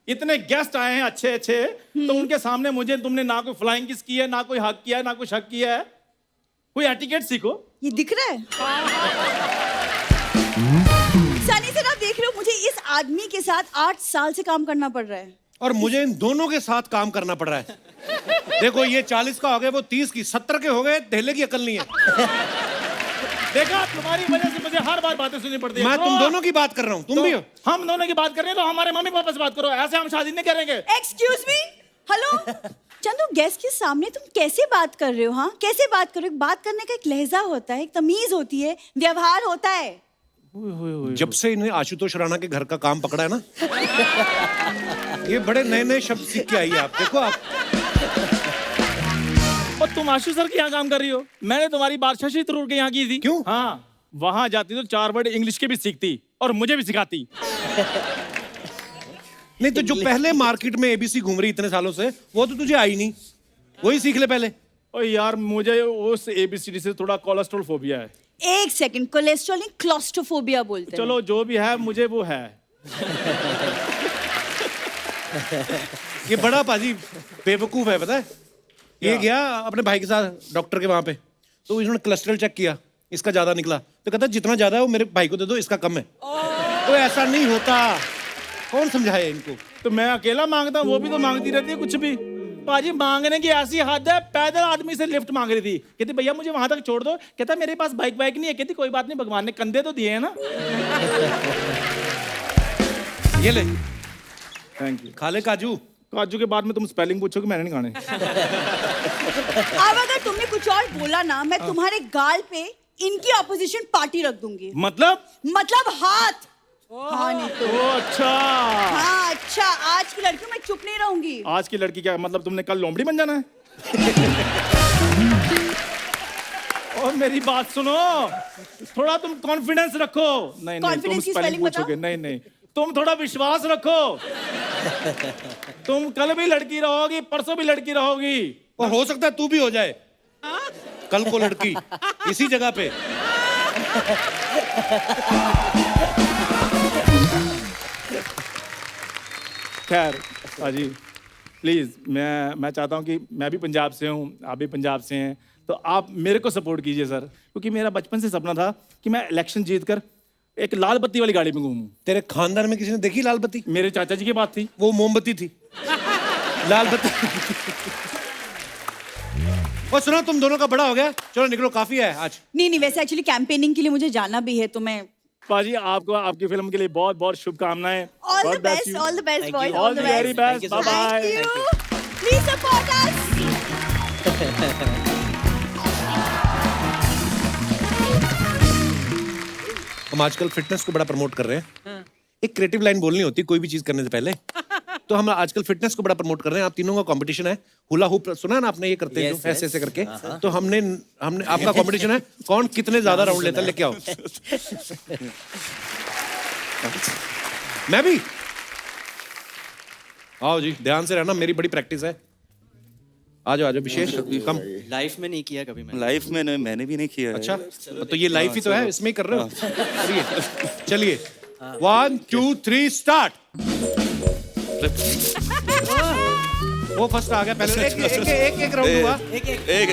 इतने गेस्ट आए हैं अच्छे अच्छे, तो उनके सामने मुझे तुमने ना कोई फ्लाइंग किस की है, ना कोई हक किया है, ना कोई शक किया है। कोई एटिकेट सीखो। ये दिख रहा है? सनी सर आप देख रहे हो, मुझे इस आदमी के साथ 8 साल से काम करना पड़ रहा है। और मुझे इन दोनों के साथ काम करना पड़ रहा है। देखो ये 40 का हो गया, वो 30 की, 70 के हो गए, ढेले की अकल नहीं है। देखा, तुम्हारी वजह से मुझे हर बार बातें सुननी पड़ती है। मैं तुम दोनों की बात कर रहा हूँ, तुम भी हो। हम दोनों की बात कर रहे हैं, तो हमारे मम्मी पापा से बात करो। ऐसे हम शादी नहीं करेंगे। Excuse me, hello Chandu, guest के सामने तुम कैसे बात कर रहे हो? हाँ, कैसे बात कर रहे हो? बात करने का एक लहजा होता है, एक तमीज होती है, व्यवहार होता है। जब से इन्हें आशुतोष राणा के घर का काम पकड़ा है ना, ये बड़े नए नए शब्द सीख के आई है। आप देखो आप। और तुम आशु सर के यहाँ काम कर रही हो? मैंने तुम्हारी बात शशि थरूर के यहाँ की थी। क्यों? हाँ, वहां जाती तो 4 वर्ड इंग्लिश के भी सीखती और मुझे भी सिखाती। नहीं तो जो पहले मार्केट में एबीसी घूम रही इतने सालों से, वो तो तुझे आई नहीं, वही सीख ले पहले। ओ यार, मुझे उस एबीसीडी से थोड़ा कोलेस्ट्रॉल फोबिया है। एक सेकंड, कोलेस्ट्रॉल नहीं, क्लॉस्ट्रोफोबिया बोलते हैं। चलो जो भी है, मुझे वो है। ये बड़ा पाजी बेवकूफ है, पता है? ये गया अपने भाई के साथ डॉक्टर के वहां पे, तो इन्होंने कोलेस्ट्रॉल चेक किया, इसका ज्यादा निकला, तो कहता जितना ज्यादा है वो मेरे भाई को दे दो, इसका कम है। तो ऐसा नहीं होता, कौन समझाए इनको? तो मैं अकेला मांगता हूँ, वो भी तो मांगती रहती है कुछ भी। पाजी मांगने की ऐसी हद है, पैदल आदमी से लिफ्ट मांग रही थी, कहती भैया मुझे वहां तक छोड़ दो, कहता मेरे पास बाइक नहीं है, कहती कोई बात नहीं, भगवान ने कंधे तो दिए हैं ना। ये ले, थैंक यू। खा ले काजू। काजू के बाद में तुम स्पेलिंग पूछोगे, मैंने नहीं खाने। अब अगर तुमने कुछ और बोला ना, मैं तुम्हारे गाल पे इनकी ऑपोजिशन पार्टी रख दूंगी। मतलब हाथ। हाँ नहीं तो। अच्छा। हाँ अच्छा, आज की लड़की मैं चुप नहीं रहूंगी। आज की लड़की क्या मतलब? तुमने कल लोमड़ी बन जाना है? और मेरी बात सुनो, थोड़ा तुम कॉन्फिडेंस रखो। नहीं नहीं, तुम स्पेलिंग पूछोगे। नहीं नहीं, तुम थोड़ा विश्वास रखो। तुम कल भी लड़की रहोगी, परसों भी लड़की रहोगी, और हो सकता है तू भी हो जाए कल को लड़की, इसी जगह पे। खैर पाजी प्लीज, मैं चाहता हूँ कि मैं भी पंजाब से हूँ, आप भी पंजाब से हैं, तो आप मेरे को सपोर्ट कीजिए सर, क्योंकि मेरा बचपन से सपना था कि मैं इलेक्शन जीतकर एक लाल बत्ती वाली गाड़ी में घूमूं। तेरे खानदान में किसी ने देखी लाल बत्ती? मेरे चाचा जी की बात थी। वो मोमबत्ती थी, लाल बत्ती। और सुनो, तुम दोनों का बड़ा हो गया, चलो निकलो, काफी है आज। नहीं, वैसे एक्चुअली कैंपेनिंग के लिए मुझे जाना भी है, तो मैं। पाजी आपको आपकी फिल्म के लिए बहुत बहुत शुभकामनाएं। All the best, all the best boys, all the very best, bye bye. Please support us. हम आजकल फिटनेस को बड़ा प्रमोट कर रहे हैं। एक क्रिएटिव लाइन बोलनी होती है कोई भी चीज करने से पहले, तो हम आजकल फिटनेस को बड़ा प्रमोट कर रहे हैं। आप तीनों का कंपटीशन है, हुला हुप सुना है ना आपने? ये करते हैं ऐसे ऐसे करके, तो हमने आपका कंपटीशन है, कौन कितने ज्यादा राउंड लेता है, लेके आओ। मैं भी आओ जी, ध्यान से रहना, मेरी बड़ी प्रैक्टिस है। आ जाओ विशेष, कम। लाइफ में नहीं किया कभी मैंने। लाइफ में मैंने भी नहीं किया। अच्छा, तो ये लाइफ ही तो है, इसमें ही कर रहे हो। चलिए 1 2 3 स्टार्ट। वो फर्स्ट आ गया पहले। एक राउंड हुआ।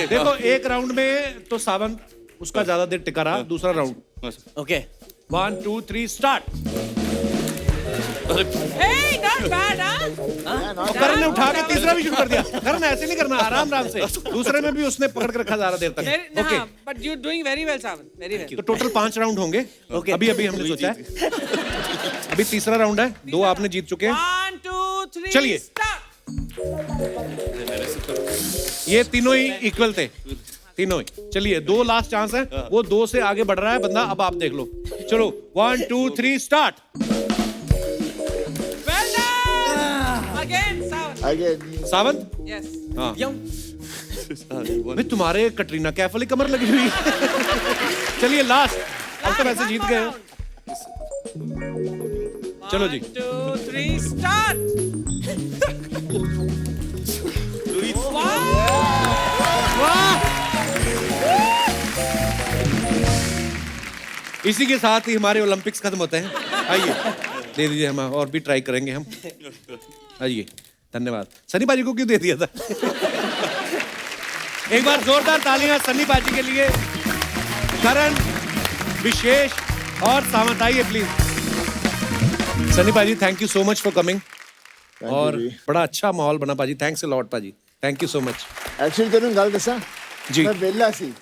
देखो एक राउंड में तो सावन उसका ज्यादा देर टिका रहा। दूसरा round okay 1 2 3 start. Hey, not bad, huh? करण ने उठा के तीसरा भी शुरू कर दिया। करण ऐसे नहीं करना, आराम आराम से। दूसरे में भी उसने पकड़ के रखा ज्यादा देर तक। Okay But you're doing very well, Savan. Very well. तो टोटल 5 राउंड होंगे। अभी हमने सोचा है। अभी तीसरा राउंड है। 2 आपने जीत चुके हैं। 1 2 3 चलिए। ये तीनों ही इक्वल थे। तीनों ही। चलिए 2 लास्ट चांस है। वो 2 से आगे बढ़ रहा है बंदा। अब आप देख लो। चलो 1 2 3 start. Well done. Again, Savan. Again. सावन? Yes. हाँ। भाई तुम्हारे कटरीना कैफ वाली कमर लगी हुई है। चलिए लास्ट। अब तो वैसे जीत गए हो। चलो जी। 1 2 3 start. इसी के साथ ही हमारे ओलंपिक्स खत्म होते हैं। आइए दे दीजिए, हम और भी ट्राई करेंगे हम। आइए धन्यवाद। सनी बाजी को क्यों दे दिया था? एक बार जोरदार तालियां सनी बाजी के लिए। करण, विशेष और सावंत आइए प्लीज। सनी बाजी thank you so much for coming. और बड़ा अच्छा माहौल बना पाजी। थैंक्स अ लॉट पाजी। Thank you so much. Actually तेनू गल दसा जी मैं वेला सी